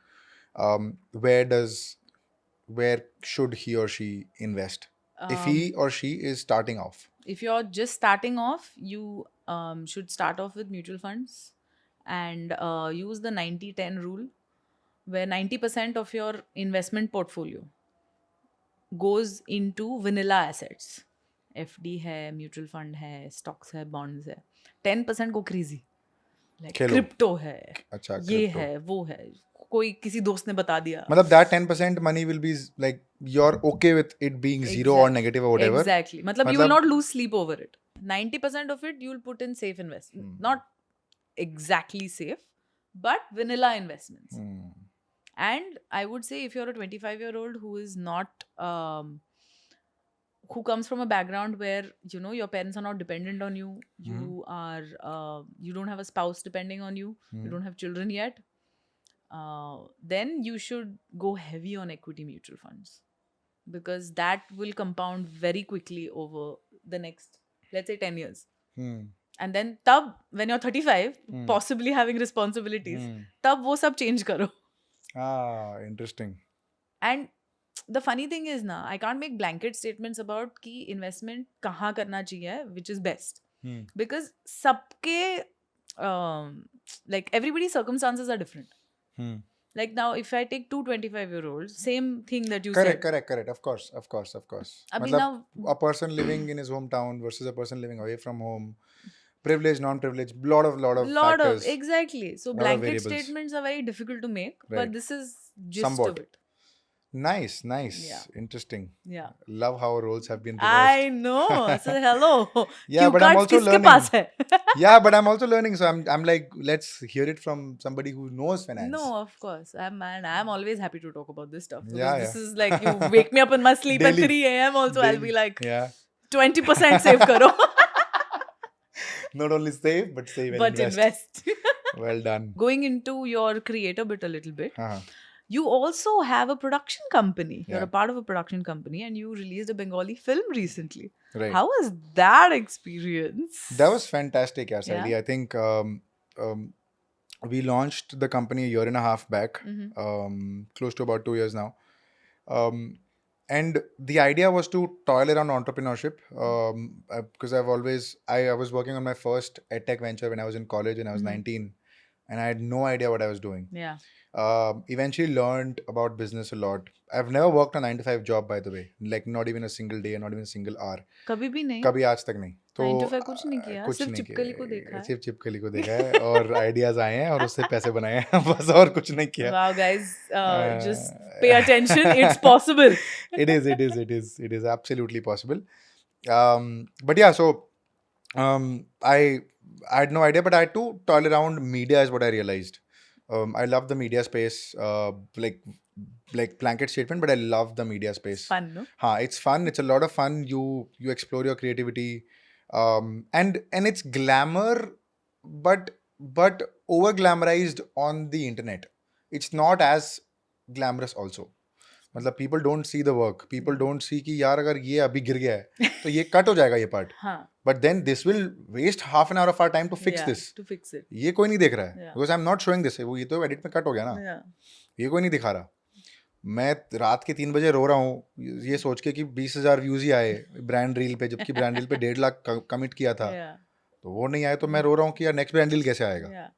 Where should he or she invest if he or she is starting off? If you're just starting off, you should start off with mutual funds and use the 90-10 rule, where 90% of your investment portfolio goes into vanilla assets. FD है, mutual fund है, stocks है, bonds है. 10% go crazy. Like crypto है, अच्छा, ये है, वो है. कोई किसी दोस्त ने बता दिया. मतलब that 10% money will be like you're okay with it being zero or negative or whatever. Exactly. मतलब you will not lose sleep over it. 90% of it you will put in safe investment. Not exactly safe, but vanilla investments. Hmm. And I would say if you're a 25-year-old who is not who comes from a background where your parents are not dependent on you, Hmm. you don't have a spouse depending on you, you Hmm. don't have children yet, then you should go heavy on equity mutual funds, because that will compound very quickly over the next, let's say, 10 years. Hmm. And then tab when you're 35, Hmm. possibly having responsibilities, Hmm. tab wo sab change karo. Ah, interesting. And the funny thing is na, I can't make blanket statements about ki investment kahan karna chahiye, which is best, Hmm. because sabke like everybody's circumstances are different. Hmm. Like now, if I take two 25-year-olds, same thing that you Correct, said. correct. Of course. Abhi Matlab, now, a person living in his hometown versus a person living away from home, privileged, non-privileged, lot of lot of, factors, exactly. So lot of blanket variables. statements are very difficult to make, but Right. this is gist of Somewhat. it. Nice. Yeah. Interesting. Yeah. Love how roles have been reversed. I know. So hello. Yeah, Cue but I'm cards also kiske learning. paas hai? Yeah, but I'm also learning. So I'm like, let's hear it from somebody who knows finance. No, of course. I'm always happy to talk about this stuff, because Yeah, this yeah. is like you wake me up in my sleep at Daily. 3 a.m. also, I'll be Daily. like, Yeah. 20% save karo. Not only save, but save and But invest. invest. Well done. Going into your creator bit a little bit, Uh-huh. you also have a production company. You're Yeah. a part of a production company, and you released a Bengali film recently. Right. How was that experience? That was fantastic, yeah, Sayali. Yeah. I think we launched the company a year and a half back, close to about 2 years now. And the idea was to toil around entrepreneurship, because I was working on my first edtech venture when I was in college and I was 19, and I had no idea what I was doing. Yeah. Eventually learned about business a lot. I've never worked a 9 to 5 job, by the way, like not even a single day, not even a single hour. कभी भी नहीं. कभी आज तक नहीं. तो 9 to 5 कुछ नहीं किया, कुछ सिर्फ नहीं चिपकली को देखा किया, है. सिर्फ चिपकली को देखा है और आइडियाज आए हैं और उससे पैसे बनाए हैं बस, और कुछ नहीं किया. Wow, guys, just pay attention. It's possible. It is absolutely possible. But yeah, so I had no idea, but I had to toil around media is what I realized. I love the media space, like blanket statement, but I love the media space. Fun, no? It's fun. It's a lot of fun. You explore your creativity, and it's glamour, but over glamorized on the internet. It's not as glamorous also. मतलब people don't see the work. People don't see कि यार अगर ये अभी गिर गया है तो ये कट हो जाएगा ये part. हाँ. But then this will waste half an hour of our time to fix Yeah, this. to fix it. ये कोई नहीं देख रहा है. Yeah. Because I'm not showing this. वो ये तो edit में कट हो गया ना. Yeah. ये कोई नहीं दिखा रहा. मैं रात के 3 बजे रो रहा हूँ ये सोच के कि 20,000 व्यूज ही आए ब्रांड रील पे, जबकि ब्रांड रील पे 1.5 लाख कमिट किया था. Yeah. तो वो नहीं आए तो मैं रो रहा हूँ कि यार नेक्स्ट ब्रांड रील कैसे आएगा. Yeah.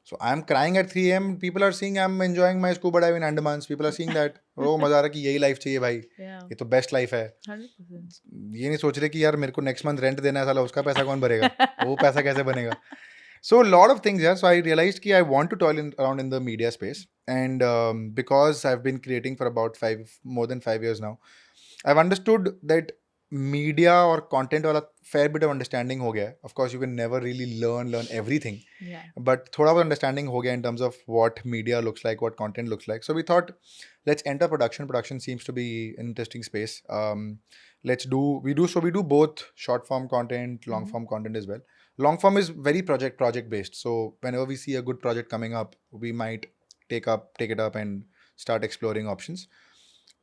So I'm crying at 3 a.m. People are seeing I'm enjoying my scuba dive in Andamans. People are seeing that. ओ मजा आ रहा है कि यही लाइफ चाहिए भाई. Yeah. ये तो बेस्ट लाइफ है. 100%. ये नहीं सोच रहे कि यार मेरे को नेक्स्ट मंथ रेंट देना है, साला उसका पैसा कौन भरेगा. वो पैसा कैसे बनेगा. So a lot of things, yeah. So I realized कि I want to toil around in the media space, and because I've been creating for about more than 5 years now, I've understood that media or content वाला fair bit of understanding हो गया है. Of course, you can never really learn everything. Yeah. But थोड़ा बहुत understanding हो गया in terms of what media looks like, what content looks like. So we thought, let's enter production. Production seems to be an interesting space. We do both short form content, long form content as well. Long form is very project based. So whenever we see a good project coming up, we might take it up and start exploring options.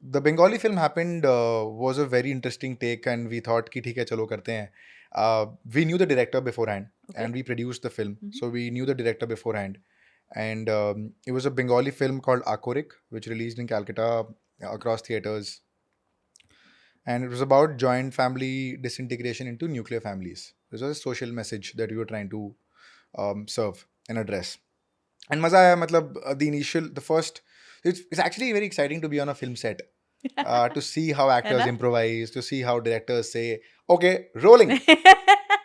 The Bengali film happened was a very interesting take, and we thought कि ठीक है चलो करते हैं. We knew the director beforehand, and we produced the film. So we knew the director beforehand, and it was a Bengali film called Akorik, which released in Calcutta across theaters, and it was about joint family disintegration into nuclear families. This was a social message that we were trying to serve and address. And maza aaya, matlab the first. It's actually very exciting to be on a film set, to see how actors improvise, to see how directors say, okay, rolling,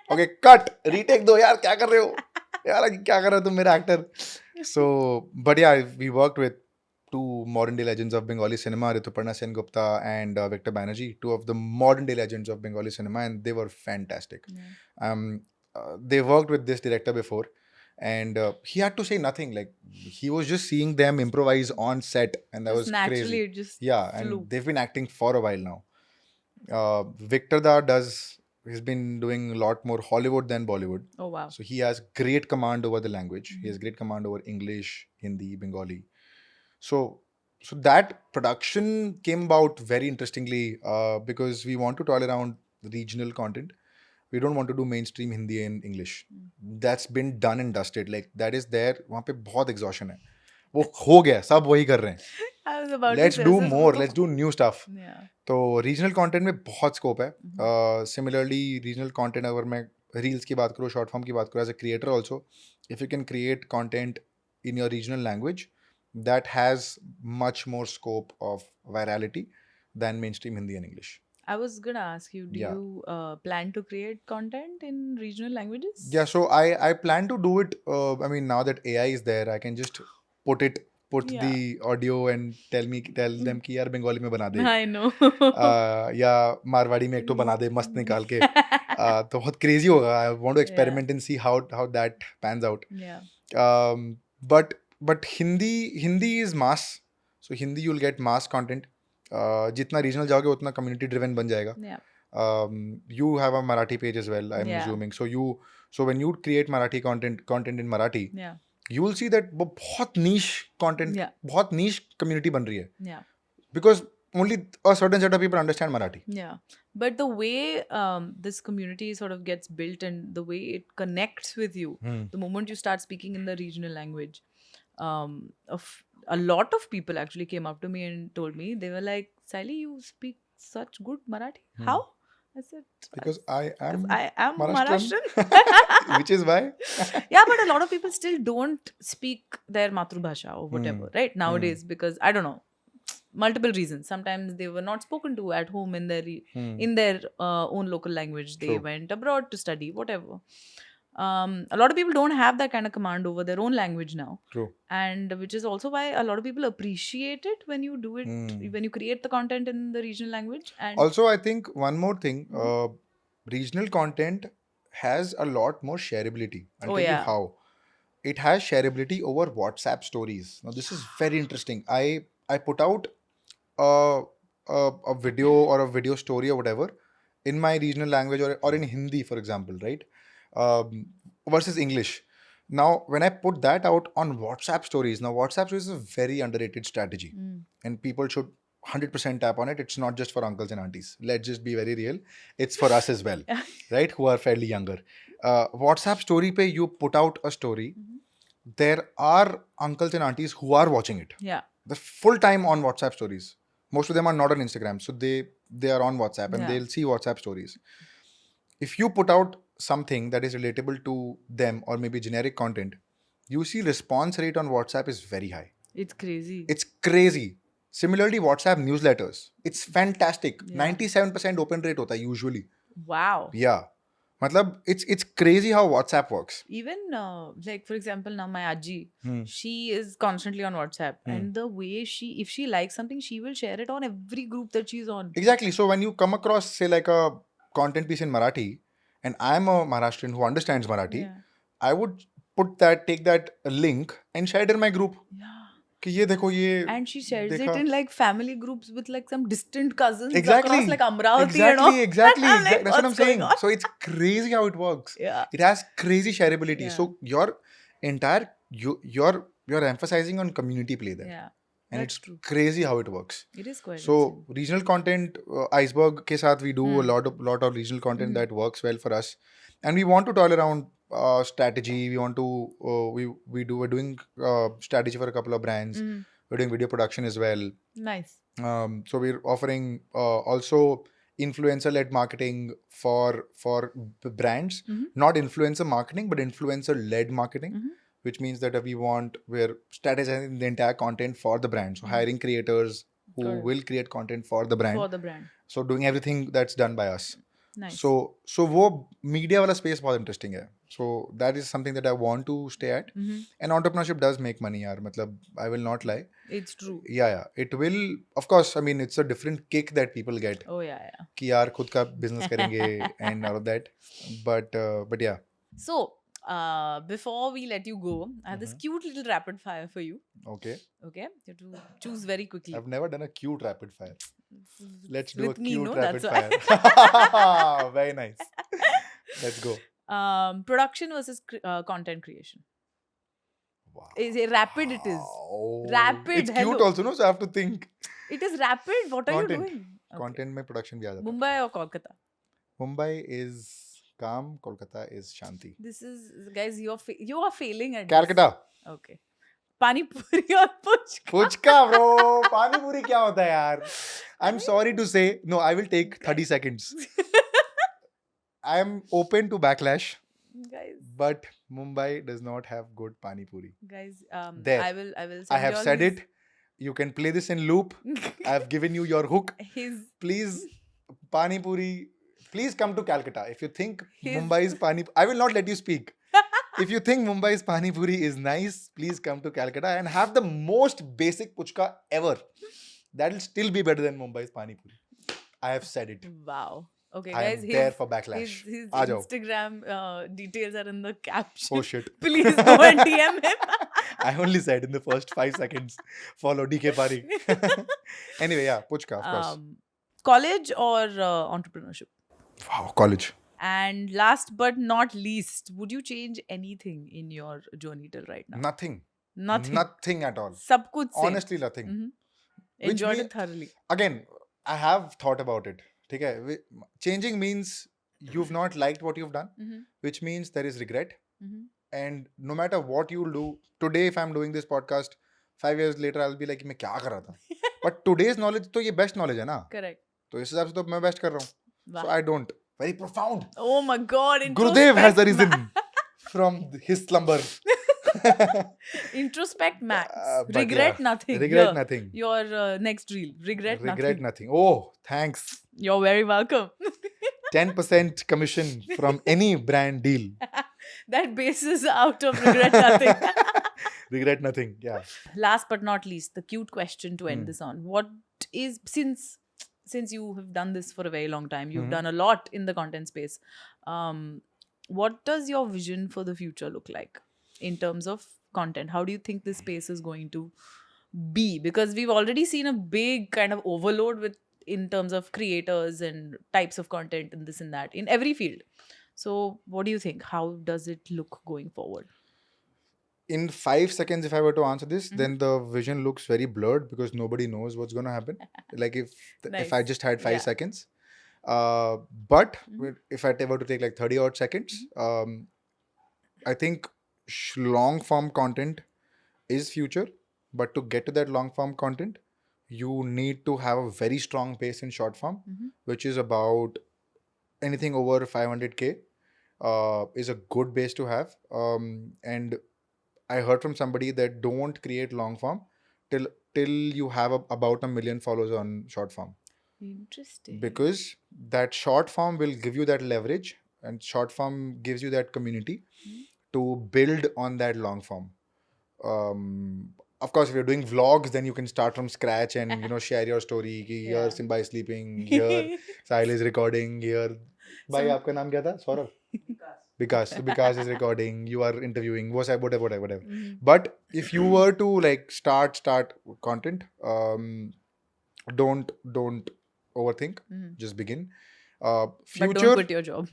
okay, cut, retake do, yaar kya kar rahe ho, yaar kya kar rahe ho tum mera actor. So, but yeah, we worked with two modern day legends of Bengali cinema, Rituparna Sengupta and Victor Banerjee, two of the modern day legends of Bengali cinema, and they were fantastic. They worked with this director before, and he had to say nothing. Like, he was just seeing them improvise on set, and that Just was naturally, crazy. it just Yeah, flew. and they've been acting for a while now. Victor Da he's been doing a lot more Hollywood than Bollywood. Oh wow. So he has great command over the language. He has great command over English, Hindi, Bengali. So that production came about very interestingly, because we want to toil around regional content. We don't want to do mainstream Hindi and English. That's been done and dusted. Like, that is there. वहाँ पे बहुत exhaustion है. वो हो गया, सब वही कर रहे हैं. I was about Let's to say do this. more. Let's do new stuff. Yeah. तो रीजनल कंटेंट में बहुत स्कोप है. सिमिलरली रीजनल कंटेंट, अगर मैं रील्स की बात करूँ, शॉर्ट फॉर्म की बात करूँ, as a creator also, if you can create content in your regional language, that has much more scope of virality than mainstream Hindi and English. I was gonna ask you, do Yeah. you plan to create content in regional languages? Yeah, so I plan to do it. I mean, now that AI is there, I can just put Yeah. the audio and tell them कि यार बंगाली में बना दे, I know. या मारवाड़ी में एक तो बना दे मस्त निकाल के. तो बहुत crazy होगा. I want to experiment and see how that pans out. Yeah. But Hindi is mass. So Hindi you'll get mass content. जितना regional जाओगे उतना community driven बन जाएगा. Yeah. You have a Marathi page as well, I'm Yeah. assuming. So when you create Marathi content in Marathi, Yeah. you will see that वो बहुत niche content, Yeah. बहुत niche community बन रही है. Yeah. Because only a certain set of people understand Marathi. Yeah. But the way this community sort of gets built and the way it connects with you, the moment you start speaking in the regional language, a lot of people actually came up to me and told me, they were like, Sayali, you speak such good Marathi. How? I said, Because I am Maharashtrian. Which is why. Yeah, but a lot of people still don't speak their Matrubhasha or whatever, right? Nowadays, because I don't know, multiple reasons. Sometimes they were not spoken to at home in their own local language. They True. went abroad to study, whatever. A lot of people don't have that kind of command over their own language now. True. And which is also why a lot of people appreciate it when you do it, when you create the content in the regional language. And Also, I think one more thing, regional content has a lot more shareability. I'll tell you how. It has shareability over WhatsApp stories. Now, this is very interesting. I put out a video or a video story or whatever in my regional language or in Hindi, for example, right? Versus English. Now, when I put that out on WhatsApp stories, now WhatsApp stories is a very underrated strategy, and people should 100% tap on it. It's not just for uncles and aunties. Let's just be very real. It's for us as well, right? Who are fairly younger. WhatsApp story pe you put out a story. There are uncles and aunties who are watching it. Yeah. The full time on WhatsApp stories. Most of them are not on Instagram, so they are on WhatsApp and they'll see WhatsApp stories. If you put out something that is relatable to them or maybe generic content, you see response rate on WhatsApp is very high. It's crazy. It's crazy. Similarly, WhatsApp newsletters. It's fantastic. 97% open rate hota hai usually. Wow. Yeah. Matlab, it's crazy how WhatsApp works. Even like, for example, now my Aji, she is constantly on WhatsApp, and the way if she likes something, she will share it on every group that she's on. Exactly. So when you come across, say, like a content piece in Marathi, and I'm a Maharashtrian who understands Marathi, I would take that link and share it in my group. Yeah. And she shares it in like family groups with like some distant cousins exactly. across like Amravati and all. Exactly. Like, that's what I'm saying. So it's crazy how it works. Yeah. It has crazy shareability. So your entire you're emphasizing on community play there. Yeah. And it's true. Crazy how it works. It is quite. So regional content, Iceberg ke saath we do a lot of regional content that works well for us, and we want to toil around strategy. We want to we're doing strategy for a couple of brands. We're doing video production as well. Nice. So we're offering also influencer-led marketing for brands, not influencer marketing, but influencer-led marketing. Which means that we're strategizing the entire content for the brand. So hiring creators who will create content for the brand. So doing everything that's done by us. Nice. So wo media wala space बहुत interesting है. So that is something that I want to stay at. And entrepreneurship does make money, yaar. Matlab, I will not lie. It's true. Yeah. It will, of course, I mean, it's a different kick that people get. Oh yeah. कि यार खुद का business करेंगे and all of that. But yeah. So, Before we let you go, I have this cute little rapid fire for you. Okay. Okay, you have to choose very quickly. I've never done a cute rapid fire. Let's do With a me, cute no? rapid That's why. fire. Very nice. Let's go. Production versus content creation. Wow. Is it rapid? It is rapid. It's cute Hello. also, no? So I have to think. It is rapid. What are you Content. doing? Okay. Content में production भी आ जाता है. Mumbai or Kolkata? Mumbai is calm. Kolkata is shanti. This is, guys, you are failing at Calcutta. this. Okay. Pani puri or puchka? Puchka, bro. Pani puri क्या होता है यार? I'm sorry to say, no, I will take 30 seconds. I am open to backlash, Guys, but Mumbai does not have good pani puri. guys, There. I will send I have you all said his- it. You can play this in loop. I have given you your hook. His Please, pani puri. Please come to Calcutta. If you think His- Mumbai's pani, I will not let you speak. If you think Mumbai's pani puri is nice, please come to Calcutta and have the most basic puchka ever. That will still be better than Mumbai's pani puri. I have said it. Wow. Okay, I guys, am there for backlash. his Aa jao. Instagram details are in the caption. Oh shit. Please go and DM him. I only said in the first 5 seconds. Follow DK Pareek. Anyway, yeah, puchka, of course. College or entrepreneurship? Wow, college. And last but not least, would you change anything in your journey till right now? Nothing. Nothing. Nothing at all. Sab kuch same. Honestly, nothing. Mhm. Which Enjoyed mean- it thoroughly. Again, I have thought about it. ठीक है? Changing means you've not liked what you've done, Mhm. which means there is regret. Mhm. And no matter what you'll do, today if I'm doing this podcast, 5 years later I'll be like, मैं क्या कर रहा था? But today's knowledge तो ये best knowledge है ना? Correct. तो इस हिसाब से तो मैं best कर रहा हूँ. So Wow. I don't. Very profound. Oh my God. Gurudev has introspect arisen from his slumber. Introspect max. But Regret yeah, nothing. Regret Here, nothing. Your next reel. Regret Regret nothing. nothing. Oh, thanks. You're very welcome. 10% commission from any brand deal. That basis out of regret nothing. Regret nothing. Yeah. Last but not least, the cute question to end Hmm. this on. What is, since you have done this for a very long time, you've Mhm. done a lot in the content space. What does your vision for the future look like in terms of content? How do you think this space is going to be? Because we've already seen a big kind of overload in terms of creators and types of content and this and that in every field. So what do you think? How does it look going forward? In 5 seconds, if I were to answer this, Mhm. then the vision looks very blurred because nobody knows what's going to happen. Like if Nice. I just had 5 Yeah. seconds. But Mhm. if I were to take like 30 odd seconds, I think long form content is future. But to get to that long form content, you need to have a very strong pace in short form, Mhm. which is about anything over 500K is a good base to have. And I heard from somebody that don't create long form till you have about 1 million followers on short form, Interesting. because that short form will give you that leverage, and short form gives you that community to build on that long form. Of course, if you're doing vlogs, then you can start from scratch and share your story. कि Yeah. Here Simba is sleeping. Here Sahil is recording. Here, भाई Some- आपका नाम क्या था? Saurabh. Vikas. So Vikas is recording. You are interviewing. Whatever. Mhm. But if you were to like start content, don't overthink. Mhm. Just begin. But Future. don't quit your job.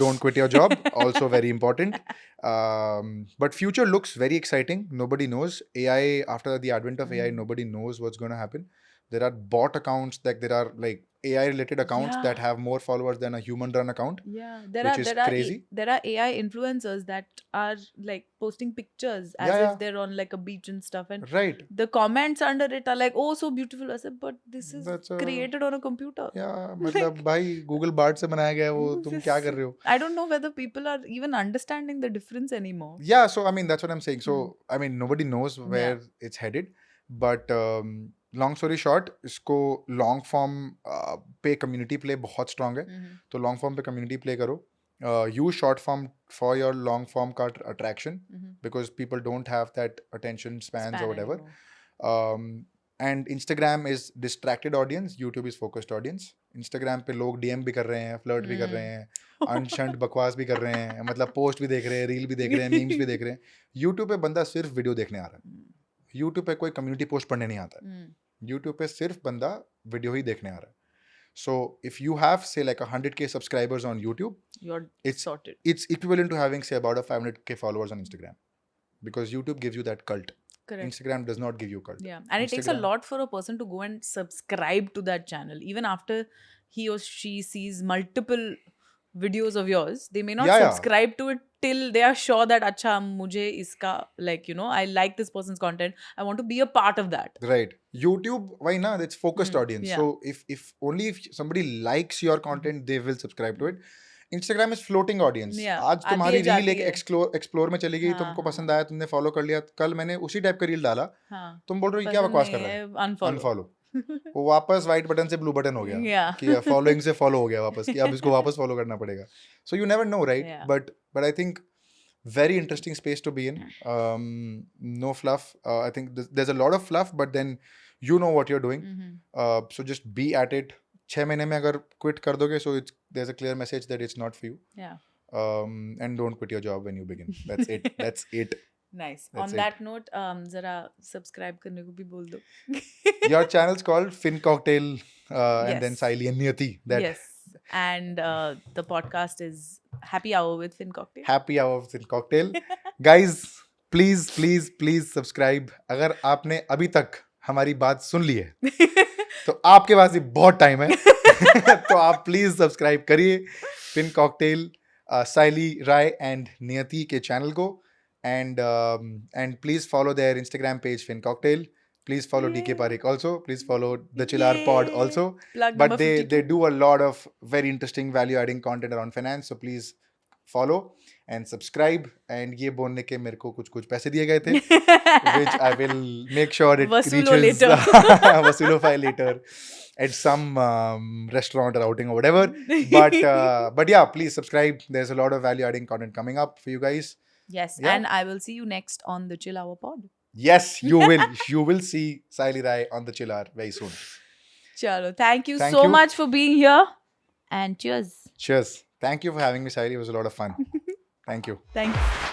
Don't quit your job. Also very important. But future looks very exciting. Nobody knows. AI, after the advent of AI, Mhm. nobody knows what's going to happen. There are bot accounts, like there are like AI related accounts that Yeah. have more followers than a human run account. Yeah, Which is crazy. there are AI influencers that are like posting pictures as Yeah, if yeah. they're on like a beach and stuff, and Right. the comments under it are like, "Oh, so beautiful." I said, but this is That's a- created on a computer. Yeah, मतलब भाई Google Bard से बनाया गया है वो, तुम क्या कर रहे हो? I don't know whether people are even understanding the difference anymore. Yeah, so I mean that's what I'm saying. So I mean nobody knows where Yeah. it's headed, but long story short, इसको long form पे community play बहुत strong है. Mhm. तो long form पे community play करो. Use short form for your long form का attraction, Mhm. because people don't have that attention spans or Span whatever. anymore. And Instagram is distracted audience, YouTube is focused audience. Instagram पे लोग DM भी कर रहे हैं, flirt भी कर रहे हैं, अनशंट बकवास भी कर रहे हैं, मतलब पोस्ट भी देख रहे हैं, रील भी देख रहे हैं, मीम्स भी देख रहे हैं. यूट्यूब पे बंदा सिर्फ वीडियो देखने आ रहा है. यूट्यूब पे कोई कम्युनिटी पोस्ट पढ़ने नहीं आता है. यूट्यूब पे सिर्फ बंदा वीडियो ही देखने आ रहा है. So if you have say like 100K subscribers on YouTube, You're it's sorted. it's equivalent to having say about a 500K followers on Instagram, because YouTube gives you that cult. Correct. Instagram does not give you cult. Yeah, and it takes a Instagram- lot for a person to go and subscribe to that channel. Even after he or she sees multiple videos of yours, they may not Yeah, yeah. subscribe to it till they are sure that acha mujhe iska, like, you know, I like this person's content, I want to be a part of that. Right. YouTube, why not? It's focused audience. yeah. So if only if somebody likes your content, they will subscribe to it. Instagram is floating audience. Yeah, आज आती तुम्हारी है, reel जाती एक है. Explore में चली गई, हाँ, तुमको हाँ. पसंद आया, तुमने फॉलो कर लिया. कल मैंने उसी टाइप का रील डाला, हाँ, तुम बोल रहे हो ये क्या पसंद बकवास नहीं कर रहा है, है, unfollow. अनफॉलो. वो वापस वाइट बटन से ब्लू बटन हो गया Yeah. कि फॉलोइंग से फॉलो हो गया वापस, कि अब इसको वापस फॉलो करना पड़ेगा. So you never know, right? Yeah. But I think very interesting space to be in. No fluff. I think there's a lot of fluff, but then you know what you're doing. So just be at it. 6 महीने में अगर quit कर दोगे, so there's a clear message that it's not for you. Yeah. And don't quit your job when you begin. That's it. That's it. Nice. That's On it. that note, जरा subscribe करने को भी बोल दो. Your channel's called FinCocktail, and Yes. then Sayali and Niyati. That Yes. And the podcast is Happy Hour with FinCocktail. happy hour of FinCocktail. Guys, please subscribe. अगर आपने अभी तक हमारी बात सुन ली है तो आपके पास भी बहुत टाइम है. तो आप प्लीज सब्सक्राइब करिए FinCocktail, साइली राय एंड नियति के चैनल को, and please follow their Instagram page FinCocktail. Please follow DK Pareek also. Please follow the Chillar Pod also. Plug But number they 52. do a lot of very interesting value adding content around finance. So please follow and subscribe. And ये बोलने के मेरे को कुछ पैसे दिए गए थे, which I will make sure it वसूलो reaches later. वसूलो later at some restaurant or outing or whatever. But yeah, please subscribe. There's a lot of value adding content coming up for you guys. Yes. Yeah. And I will see you next on the Chill Hour Pod. Yes, you will. You will see Sayali Rai on the Chillar very soon. Chalo. Thank you Thank so you. much for being here. And cheers. Cheers. Thank you for having me, Sayali. It was a lot of fun. Thank you. Thanks.